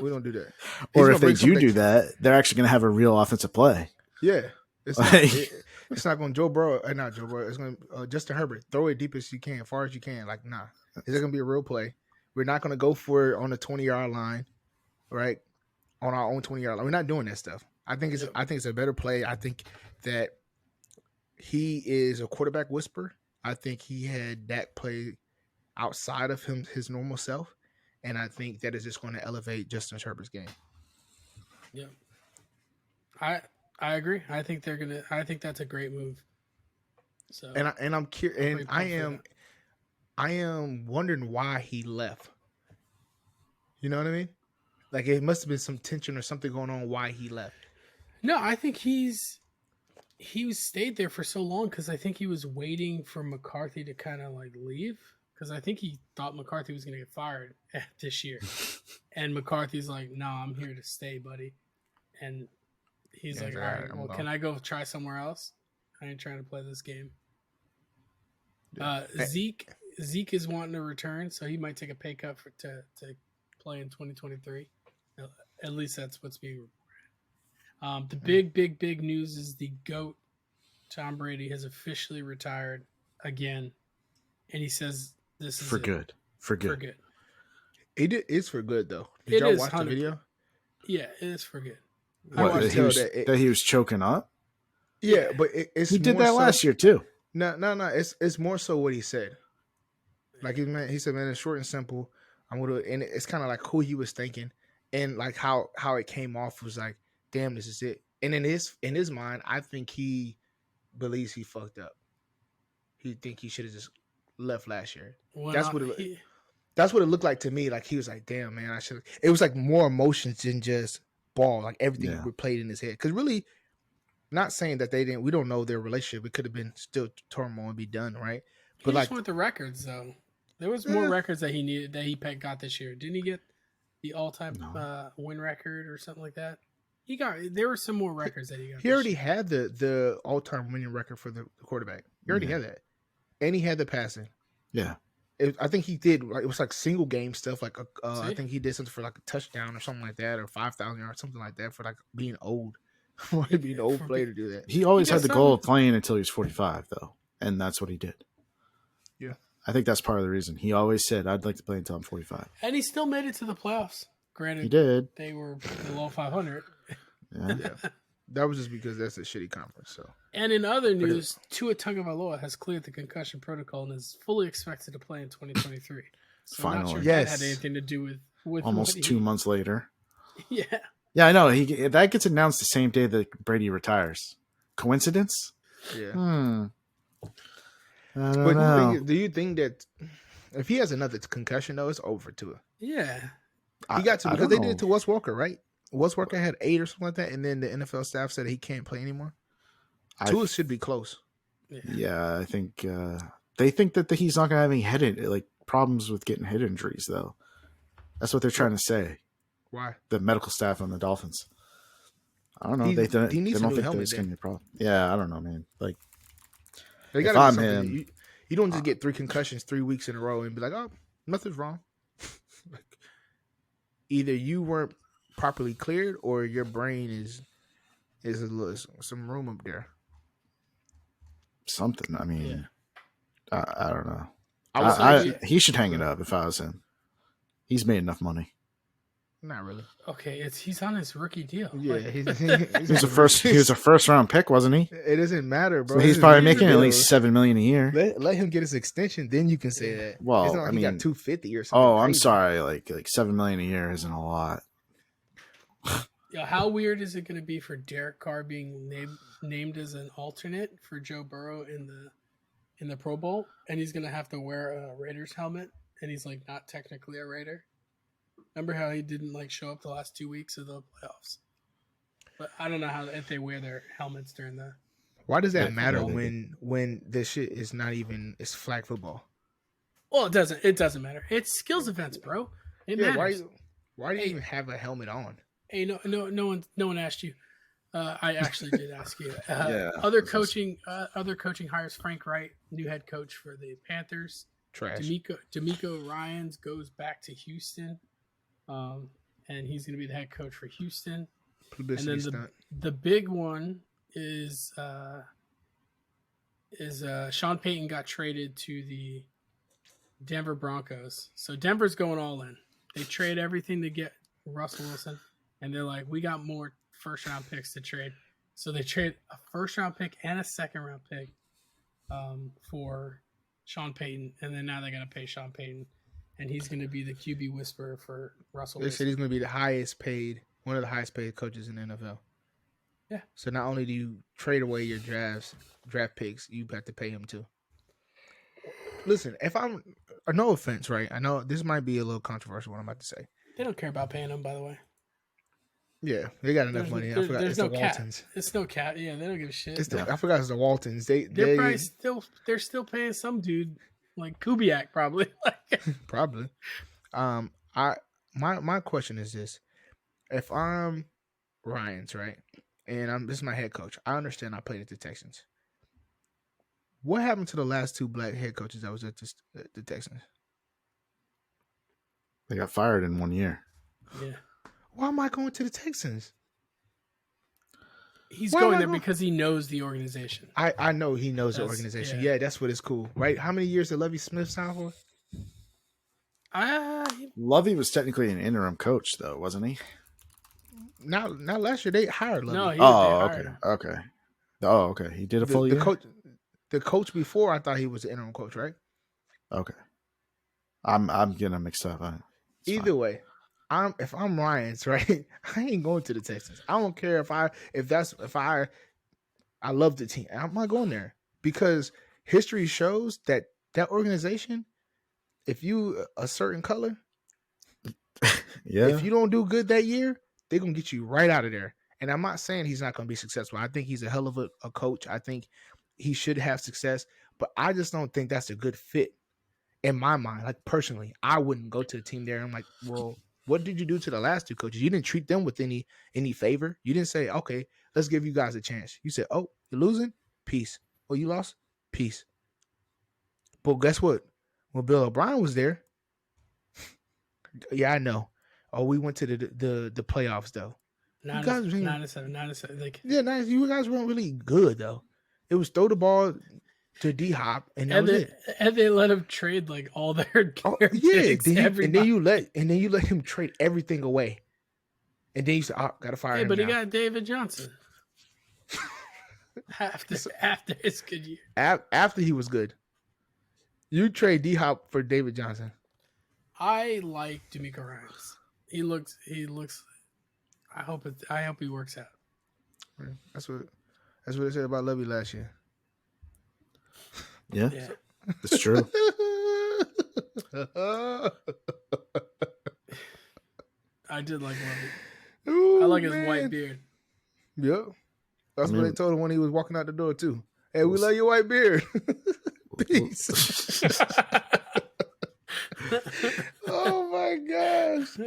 We don't do that. Or if they do that, they're actually going to have a real offensive play. Yeah. It's not, it's not going to Joe Burrow. Not Joe Burrow. It's going to Justin Herbert. Throw it deep as you can, far as you can. Like, nah. It's going to be a real play. We're not going to go for it on the 20-yard line, right? On our own 20-yard line. We're not doing that stuff. I think it's a better play. I think that he is a quarterback whisperer. I think he had Dak play outside of his normal self, and I think that is just going to elevate Justin Herbert's game. Yeah, I agree. I think they're gonna. I think that's a great move. So I'm curious, and I am wondering why he left. You know what I mean? Like it must have been some tension or something going on why he left. No, I think he stayed there for so long because I think he was waiting for McCarthy to kind of like leave because I think he thought McCarthy was going to get fired this year, and McCarthy's like, "No, I'm here to stay, buddy," and he's like, "All right, well, can I go try somewhere else? I ain't trying to play this game." Zeke is wanting to return, so he might take a pay cut to play in 2023. At least that's what's being reported. The big news is the GOAT, Tom Brady, has officially retired again, and he says this is for good. For good. It's for good though. Did y'all watch the video? Yeah, it is for good. What, that he was choking up? Yeah, but he did that last year too. No. It's more so what he said. Like he said, man, it's short and simple. And it's kind of like who he was thinking, and like how it came off was like, damn, this is it. And in his mind, I think he believes he fucked up. He think he should have just left last year. That's what it looked like to me. Like he was like, damn, man, I should. It was like more emotions than just ball. Like everything replayed in his head. Because really, not saying that we don't know their relationship. It could have been still turmoil and be done, right? But he just went the records though. There was more records that he needed that he got this year. Didn't he get the all-time win record or something like that? There were some more records that he got. He already had the all-time winning record for the quarterback. He already had that, and he had the passing. Yeah, I think he did. Like, it was like single game stuff. Like I think he did something for like a touchdown or something like that, or 5,000 yards, something like that for like being old. Being an old player to do that. He always had the goal of playing until he was 45, though, and that's what he did. Yeah, I think that's part of the reason. He always said, "I'd like to play until I'm 45," and he still made it to the playoffs. Granted, he did. They were below 500. Yeah. That was just because that's a shitty conference. So, and in other news, Tua Tagovailoa has cleared the concussion protocol and is fully expected to play in 2023. So finally, I'm not sure if that had anything to do with almost 2 months later. Yeah, yeah, I know. That gets announced the same day that Brady retires. Coincidence? Yeah. I don't know. Do you think that if he has another concussion, though, it's over to him? Yeah, he got to because they did it to Wes Walker, right? Wes Walker had 8 or something like that, and then the NFL staff said he can't play anymore. Tua should be close. Yeah, I think they think that he's not going to have any problems with getting head injuries, though. That's what they're trying to say. Why? The medical staff on the Dolphins. I don't know. They don't think there's going to be a problem. Yeah, I don't know, man. Like, if I'm him, you don't just get 3 concussions 3 weeks in a row and be like, oh, nothing's wrong. either you weren't properly cleared or your brain is a little, some room up there. Something. I mean, Yeah. I don't know. I was actually He should hang it up if I was him. He's made enough money. not really. Okay, he's on his rookie deal. Yeah, Like, he's He was a first round pick, wasn't he? It doesn't matter, bro. So he's This probably is making at deal. least $7 million a year. Let him get his extension, then you can say that. Well, it's not like I he got mean, 250 or something. Oh, I'm crazy. sorry. Like $7 million a year isn't a lot. yeah, how weird is it going to be for Derek Carr being named as an alternate for Joe Burrow in the Pro Bowl, and he's going to have to wear a Raiders helmet, and he's like not technically a Raider. Remember how he didn't like show up the last 2 weeks of the playoffs? But I don't know how if they wear their helmets during the. Why does that Yeah, matter yeah, when this shit is not even it's flag football? Well, it doesn't. It doesn't matter. It's skills events, bro. It matters. Why do you even have a helmet on? Hey, no one asked you. I actually did ask you. Yeah. Other coaching hires: Frank Wright, new head coach for the Panthers. Trash. D'Amico Ryans goes back to Houston, and he's going to be the head coach for Houston. Publicity and then stunt. the big one is Sean Payton got traded to the Denver Broncos. So Denver's going all in. They trade everything to get Russell Wilson, and they're like, we got more first round picks to trade. So they trade a first round pick and a second round pick for Sean Payton, and then now they're going to pay Sean Payton, and he's going to be the QB whisperer for Russell They Wilson. said he's going to be the highest paid, one of the highest paid coaches in the NFL. Yeah. So not only do you trade away your draft picks, you have to pay him too. Listen, if I'm, no offense, right? I know this might be a little controversial what I'm about to say. They don't care about paying him, by the way. Yeah, they got enough money. I forgot it's no the cap. Waltons. It's no cap. Yeah, they don't give a shit. I forgot it's the Waltons. They're probably still paying some dude like Kubiak probably. Probably. My question is this: if I'm Ryan's right, and this is my head coach, I understand I played at the Texans. What happened to the last two black head coaches that was at the Texans? They got fired in 1 year. Yeah. Why am I going to the Texans? He's Why going am I there because he knows the organization. I know he knows the organization. Yeah, that's what is cool, right? How many years did Lovie Smith sign for? Lovey was technically an interim coach, though, wasn't he? Not last year. They hired Lovie. No, they hired him. Okay. Oh, okay. He did a full year? The coach before, I thought he was the interim coach, right? Okay. I'm getting mixed up. Either way, if I'm Ryan's, right, I ain't going to the Texans. I don't care if I love the team. I'm not going there because history shows that organization, if you a certain color, yeah, if you don't do good that year, they're gonna get you right out of there. And I'm not saying he's not gonna be successful. I think he's a hell of a coach. I think he should have success, but I just don't think that's a good fit in my mind. Like personally, I wouldn't go to the team there. I'm like, well, what did you do to the last two coaches? You didn't treat them with any favor. You didn't say, okay, let's give you guys a chance. You said, oh, you're losing? Peace. Oh, you lost? Peace. But guess what? When Bill O'Brien was there, yeah, I know. Oh, we went to the playoffs though. 9-7. Like, yeah, you guys weren't really good though. It was throw the ball to D Hop, and they let him trade like all their picks, and then you let him trade everything away, and then you said, "Oh, gotta fire him." But now. he got David Johnson after his good year. After he was good, you trade D Hop for David Johnson. I like D'Amico Ryans. He looks. I hope he works out. That's what they said about Lovey last year. Yeah. It's true. I did like Lovey. Ooh, I like his white beard. Yep. That's what they told him when he was walking out the door too. Hey, we love your white beard. Peace. Oh my gosh.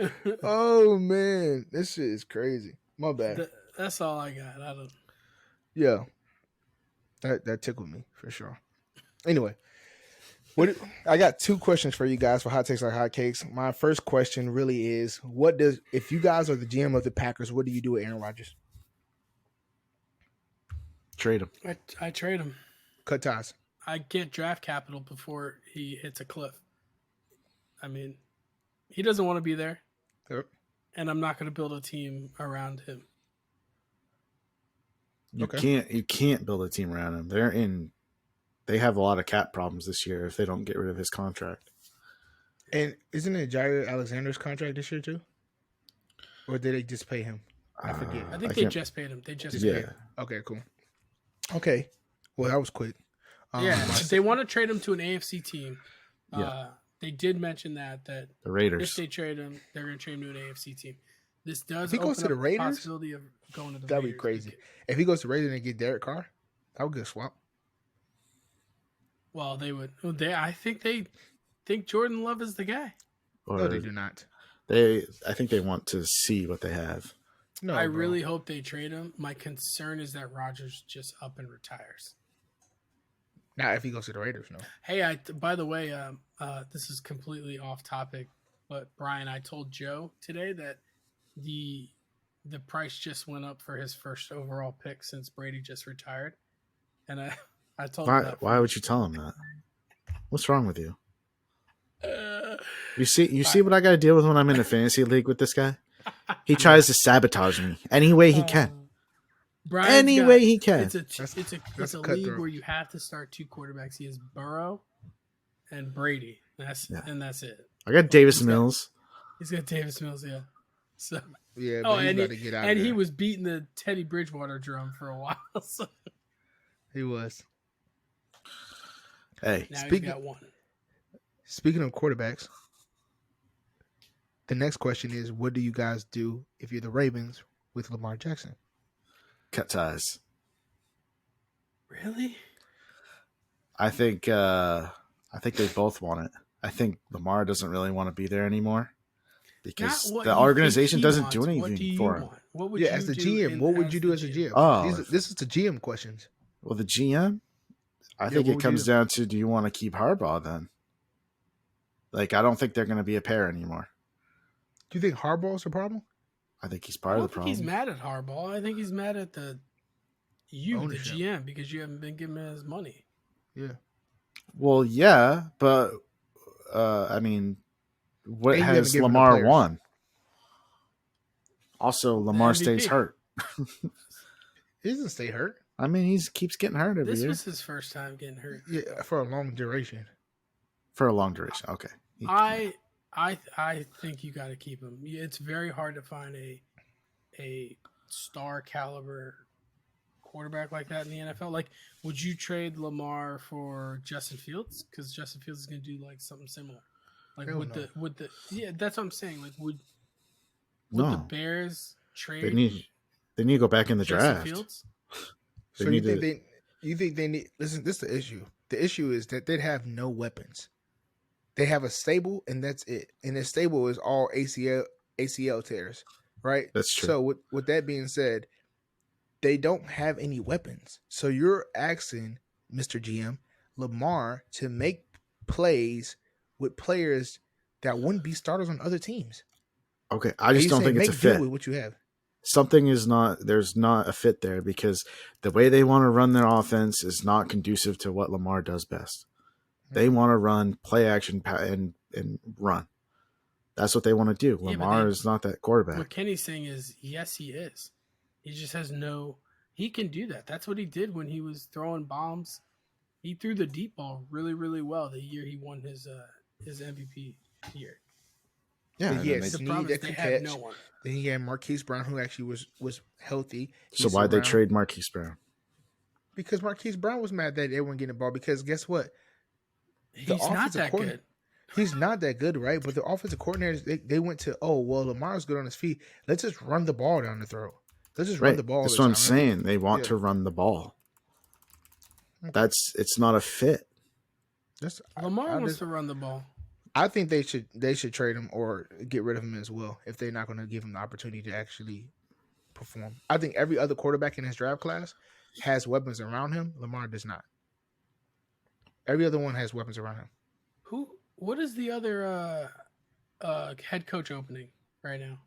Oh man. This shit is crazy. My bad. That's all I got. I don't. Yeah. That tickled me for sure. Anyway, What I got two questions for you guys for hot takes like hotcakes. My first question really is: if you guys are the GM of the Packers, what do you do with Aaron Rodgers? Trade him. I trade him. Cut ties. I get draft capital before he hits a cliff. I mean, he doesn't want to be there, Yep. and I'm not going to build a team around him. You can't build a team around him. They have a lot of cap problems this year if they don't get rid of his contract. And isn't it Jair Alexander's contract this year too? Or did they just pay him? I forget. I think they just paid him. They just paid him. Okay, cool. Okay. Well, that was quick. If they want to trade him to an AFC team, Yeah. they did mention that The Raiders. if they trade him, they're going to trade him to an AFC team. This does If he goes open to the up Raiders, the possibility of going to the That'd be Raiders. crazy. If he goes to Raiders and get Derek Carr, that would get a swap. Well, they would. I think they think Jordan Love is the guy. Or No, they do not. I think they want to see what they have. No, I bro. really hope they trade him. My concern is that Rodgers just up and retires. Not if he goes to the Raiders, no. Hey, by the way, this is completely off topic, but Brian, I told Joe today that the price just went up for his first overall pick since Brady just retired, and I told him that. Why would you tell him that? What's wrong with you? Uh, You see what I got to deal with when I'm in a fantasy league with this guy? He tries to sabotage me any way he can. Brian's Any way he can. It's a That's league cutthroat. where you have to start two quarterbacks. He has Burrow and Brady. That's it. I got Davis Mills. He's got Davis Mills, yeah. So Yeah, but he's and got to get out of and there. he was beating the Teddy Bridgewater drum for a while. So He was. Hey, now he's Speaking- got one. Speaking of quarterbacks, the next question is: what do you guys do if you're the Ravens with Lamar Jackson? cut ties. Really? I think they both want it. I think Lamar doesn't really want to be there anymore because Not what the you organization think he doesn't do wants. anything What do you for him. want? What would Yeah, you as the do GM, what would you do as a GM? Oh, This is the GM questions. Well, the GM, I think what it would comes you down to: do you want to keep Harbaugh then? Like, I don't think they're going to be a pair anymore. Do you think Harbaugh's a problem? I think he's I part of don't the think problem. he's mad at Harbaugh. I think he's mad at the Ownership. GM, because you haven't been giving him his money. Yeah. Well, yeah, but I mean, what And you haven't has given the Lamar players. won? Also, Lamar stays MVP. hurt. He doesn't stay hurt. I mean, he keeps getting hurt every This year was his first time getting hurt. Yeah, for a long duration. for a long duration. Okay, I think you got to keep him. It's very hard to find a star caliber quarterback like that in the NFL. Like, would you trade Lamar for Justin Fields? Because Justin Fields is going to do like something similar. Like Hell with no. the that's what I'm saying. Like, would no, the Bears trade they need to go back in the Justin draft. Fields? They So need you think they need? Listen, this is the issue. The issue is that they have no weapons. They have a stable, and that's it. And the stable is all ACL tears, right? That's true. So with that being said, they don't have any weapons. So you're asking Mr. GM Lamar to make plays with players that wouldn't be starters on other teams. Okay, I just don't think it's a make do fit. with what you have. There's not a fit there because the way they want to run their offense is not conducive to what Lamar does best. They want to run play action and run. That's what they want to do. Yeah, but Lamar is not that quarterback. What Kenny's saying is, yes, he is. He just has no. He can do that. That's what he did when he was throwing bombs. He threw the deep ball really, really well the year he won his MVP year. Yeah, But and he then had The Snead problem is that they could have catch. no one. Then he had Marquise Brown, who actually was healthy. so He's why'd they around. trade Marquise Brown? Because Marquise Brown was mad that they weren't getting the ball. Because guess what? He's not offensive that coordinator- good. He's not that good, right? But the offensive coordinators, they went to, Lamar's good on his feet. Let's just run the ball down the throat. Let's just run Right. the ball. That's all what the I'm time. saying. They want Yeah. to run the ball. Okay. It's not a fit. That's- Lamar I wants just- to run the ball. I think they should trade him or get rid of him as well if they're not going to give him the opportunity to actually perform. I think every other quarterback in his draft class has weapons around him. Lamar does not. Every other one has weapons around him. What is the other head coach opening right now?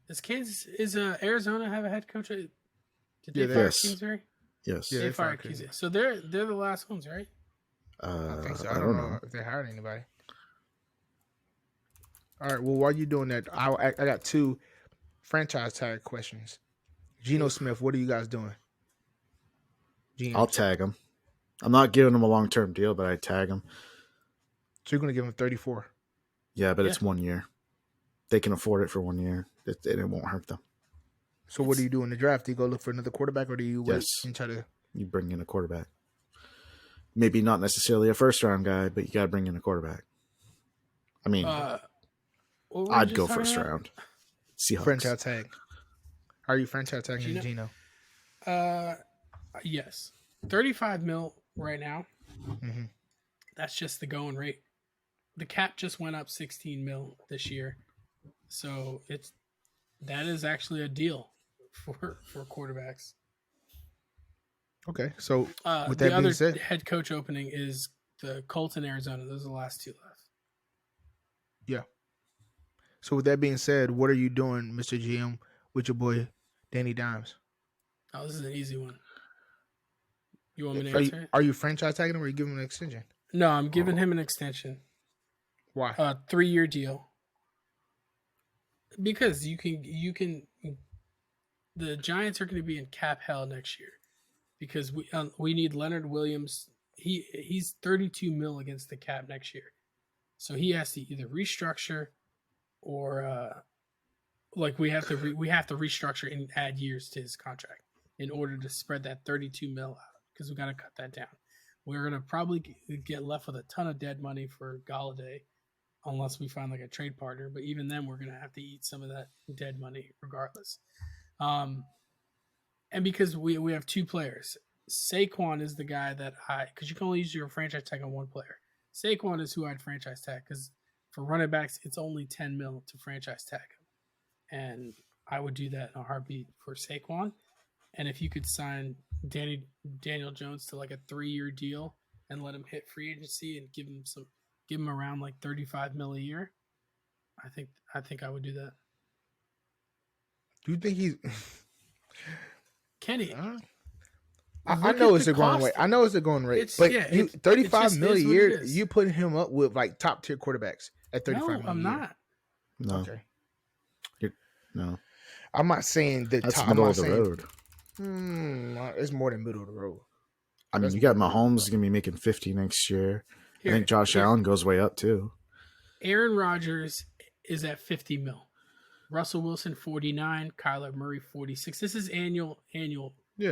Is Arizona have a head coach? Did they fire Yes. Kingsbury? Yes. Yeah, They they fired fired Kingsbury. So they're the last ones, right? I think so. I don't know if they hired anybody. All right. Well, while you're doing that, I got 2 franchise tag questions. Geno Smith, what are you guys doing? I'll tag him. I'm not giving him a long-term deal, but I tag him. So you're going to give him 34? Yeah, but it's 1 year. They can afford it for 1 year. It won't hurt them. So what do you do in the draft? Do you go look for another quarterback, or do you wait and try to? You bring in a quarterback. Maybe not necessarily a first-round guy, but you got to bring in a quarterback. I mean, I'd go first round. Seahawks. Franchise tag. Are you franchise tagging Geno? Yes. 35 mil right now. Mm-hmm. That's just the going rate. The cap just went up 16 mil this year, so that is actually a deal for quarterbacks. Okay, so with the that other being said, head coach opening is the Colts in Arizona. Those are the last 2 left. Yeah. So with that being said, what are you doing, Mr. GM, with your boy Danny Dimes? Oh, this is an easy one. You want me to answer? Are you franchise tagging him, or are you giving him an extension? No, I'm giving him an extension. Why? 3-year deal. Because you can. The Giants are going to be in cap hell next year because we need Leonard Williams. He's 32 mil against the cap next year, so he has to either restructure or we have to restructure and add years to his contract in order to spread that 32 mil out because we got to cut that down. We're going to probably get left with a ton of dead money for Galladay unless we find like a trade partner. But even then, we're going to have to eat some of that dead money regardless. And because we have 2 players, Saquon is the guy that because you can only use your franchise tag on 1 player. Saquon is who I'd franchise tag because for running backs, it's only 10 mil to franchise tag him. And I would do that in a heartbeat for Saquon. And if you could sign Daniel Jones to like a 3-year deal and let him hit free agency and give him around like 35 mil a year, I think I would do that. Do you think he's Kenny? I know it's a going rate. I know it's a going rate. But 35 mil a year, you putting him up with like top tier quarterbacks at 35 mil. No, I'm not. No. Okay. No. I'm not saying that that's middle of the road. It's more than middle of the road. I mean, you got Mahomes going to be making 50 next year. I think Josh Allen goes way up too. Aaron Rodgers is at 50 mil. Russell Wilson 49, Kyler Murray 46. This is annual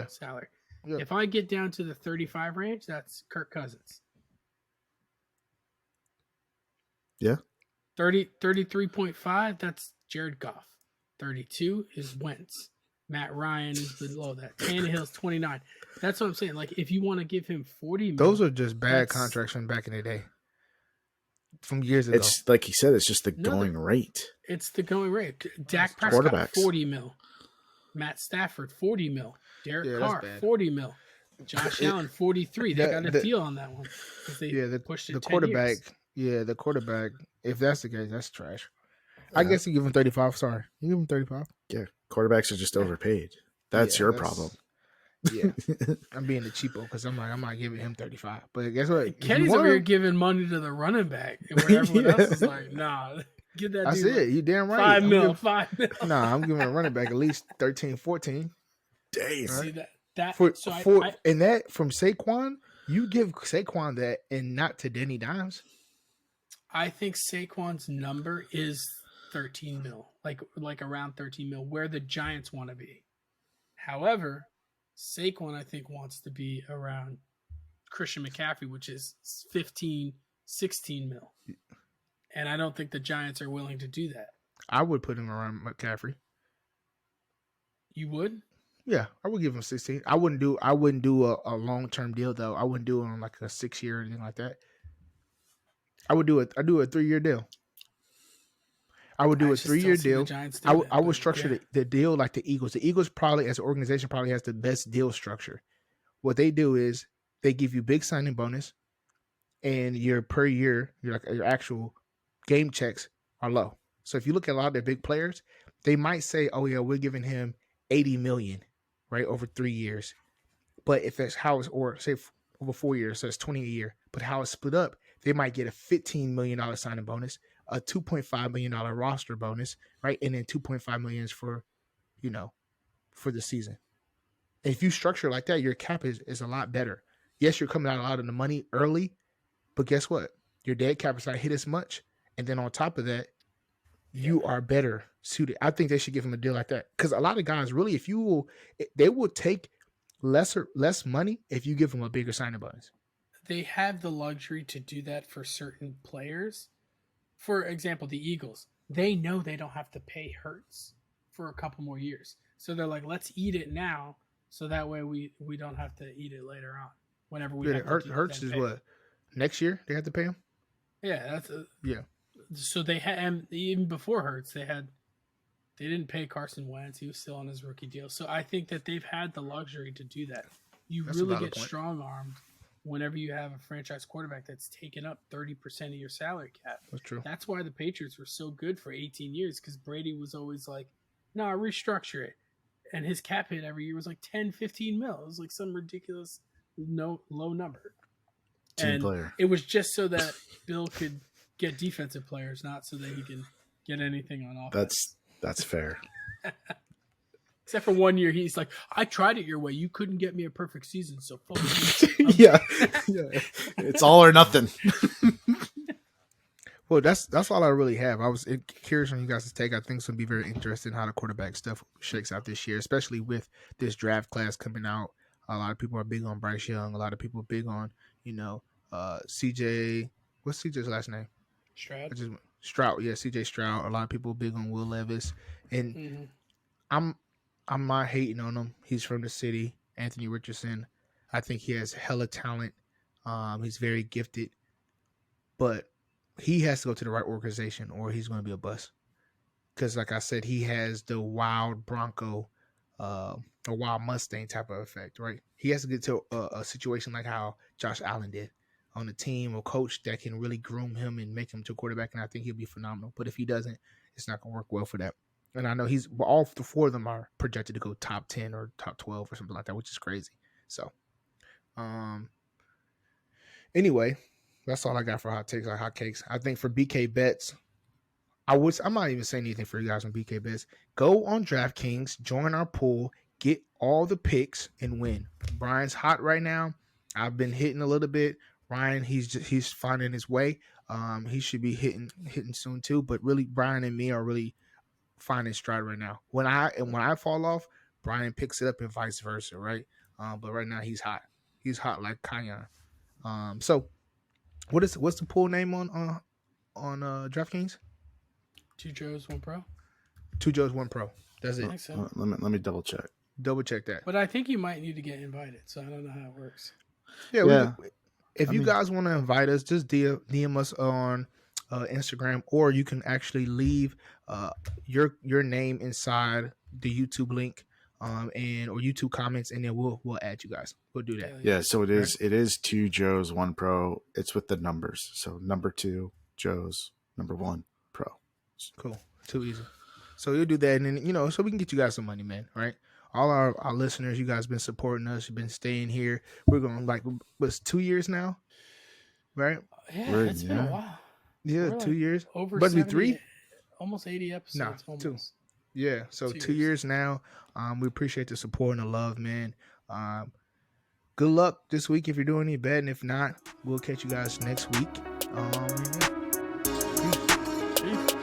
salary. Yeah. If I get down to the 35 range, that's Kirk Cousins. Yeah. 33.5, that's Jared Goff. 32 is Wentz. Matt Ryan is below that. Tannehill's 29. That's what I'm saying. Like, if you want to give him 40 mil, those are just bad contracts from back in the day. From years ago. It's like he said, it's just the going rate. It's the going rate. Dak Prescott, 40 mil. Matt Stafford, 40 mil. Derek Carr, 40 mil. Josh Allen, 43. They got a deal on that one. The quarterback. Years. Yeah, the quarterback. If that's the case, that's trash. I guess you give him 35. Sorry. You give him 35. Yeah, quarterbacks are just overpaid. That's your problem. Yeah, I'm being the cheapo because I'm not giving him 35. But guess what? Kenny's over here giving money to the running back, where everyone else is like, "Nah, get that." That's it. You damn right. 5 mil. Nah, I'm giving a running back at least 13, 14. Damn. Right? See that and that from Saquon, you give Saquon that and not to Danny Dimes. I think Saquon's number is 13 mil, like around 13 mil, where the Giants want to be. However, Saquon, I think, wants to be around Christian McCaffrey, which is 15, 16 mil. And I don't think the Giants are willing to do that. I would put him around McCaffrey. You would? Yeah, I would give him 16. I wouldn't do a long-term deal, though. I wouldn't do it on like a 6-year or anything like that. I do a 3-year deal. I would do a 3-year deal. I would structure the deal like the Eagles. The Eagles probably, as an organization, probably has the best deal structure. What they do is they give you big signing bonus, and your per year, your actual game checks are low. So if you look at a lot of their big players, they might say, "Oh yeah, we're giving him 80 million, right, over 3 years." But if it's how it's, or say over 4 years, so it's 20 a year. But how it's split up, they might get a $15 million signing bonus, a $2.5 million roster bonus, right, and then 2.5 million is for for the season. And if you structure it like that, your cap is a lot better. Yes, you're coming out a lot of the money early, but guess what? Your dead cap is not hit as much, and then on top of that, you are better suited. I think they should give him a deal like that because a lot of guys really, if you will, they will take less money if you give them a bigger signing bonus. They have the luxury to do that for certain players. For example, the Eagles, they know they don't have to pay Hurts for a couple more years. So they're like, let's eat it now so that way we don't have to eat it later on. Whenever we have Hurts is what? Next year they have to pay him? Yeah, yeah. So they had, even before Hurts, they didn't pay Carson Wentz. He was still on his rookie deal. So I think that they've had the luxury to do that. That's really get strong-armed whenever you have a franchise quarterback that's taken up 30% of your salary cap. That's true. That's why the Patriots were so good for 18 years, because Brady was always like, no, restructure it. And his cap hit every year was like 10, 15 mil. It was like some ridiculous low number. Team player. It was just so that Bill could get defensive players, not so that he can get anything on offense. That's fair. Except for 1 year, he's like, I tried it your way. You couldn't get me a perfect season, so fuck you. yeah. It's all or nothing. Well, that's all I really have. I was curious on you guys' take. I think it's going to be very interesting how the quarterback stuff shakes out this year, especially with this draft class coming out. A lot of people are big on Bryce Young. A lot of people are big on, CJ. What's CJ's last name? Stroud. Yeah, CJ Stroud. A lot of people are big on Will Levis. And I'm not hating on him. He's from the city. Anthony Richardson. I think he has hella talent. He's very gifted. But he has to go to the right organization or he's going to be a bust. Because, like I said, he has the wild Bronco, a wild Mustang type of effect, right? He has to get to a situation like how Josh Allen did on a team or coach that can really groom him and make him to a quarterback, and I think he'll be phenomenal. But if he doesn't, it's not going to work well for that. And I know all the four of them are projected to go top 10 or top 12 or something like that, which is crazy. So, anyway, that's all I got for hot takes, like hot cakes. I think for BK bets, I'm not even saying anything for you guys on BK bets. Go on DraftKings, join our pool, get all the picks, and win. Brian's hot right now. I've been hitting a little bit. Ryan, he's finding his way. He should be hitting soon too. But really, Brian and me are really finding stride right now. When I fall off, Brian picks it up and vice versa, right? But right now he's hot. He's hot like Cayenne. So what's the pool name on DraftKings? 2 Joes, 1 Pro. 2 Joes, 1 Pro. That's it. I think so. Let me double check. Double check that. But I think you might need to get invited, so I don't know how it works. Yeah. If you guys want to invite us, just DM us on Instagram, or you can actually leave your name inside the YouTube link or YouTube comments, and then we'll add you guys. We'll do that. Yeah, so it is 2 Joes, 1 Pro. It's with the numbers. So number 2 Joes, number 1 Pro. Cool. Too easy. So you'll do that, and then so we can get you guys some money, man. Right? All our listeners, you guys been supporting us. You've been staying here. We're going what's 2 years now, right? Yeah, it's been a while. Yeah, 2 years. Over but 70, 3, almost 80 episodes. No, 2. Yeah, so 2 years now. We appreciate the support and the love, man. Good luck this week if you're doing any betting. If not, we'll catch you guys next week. Peace.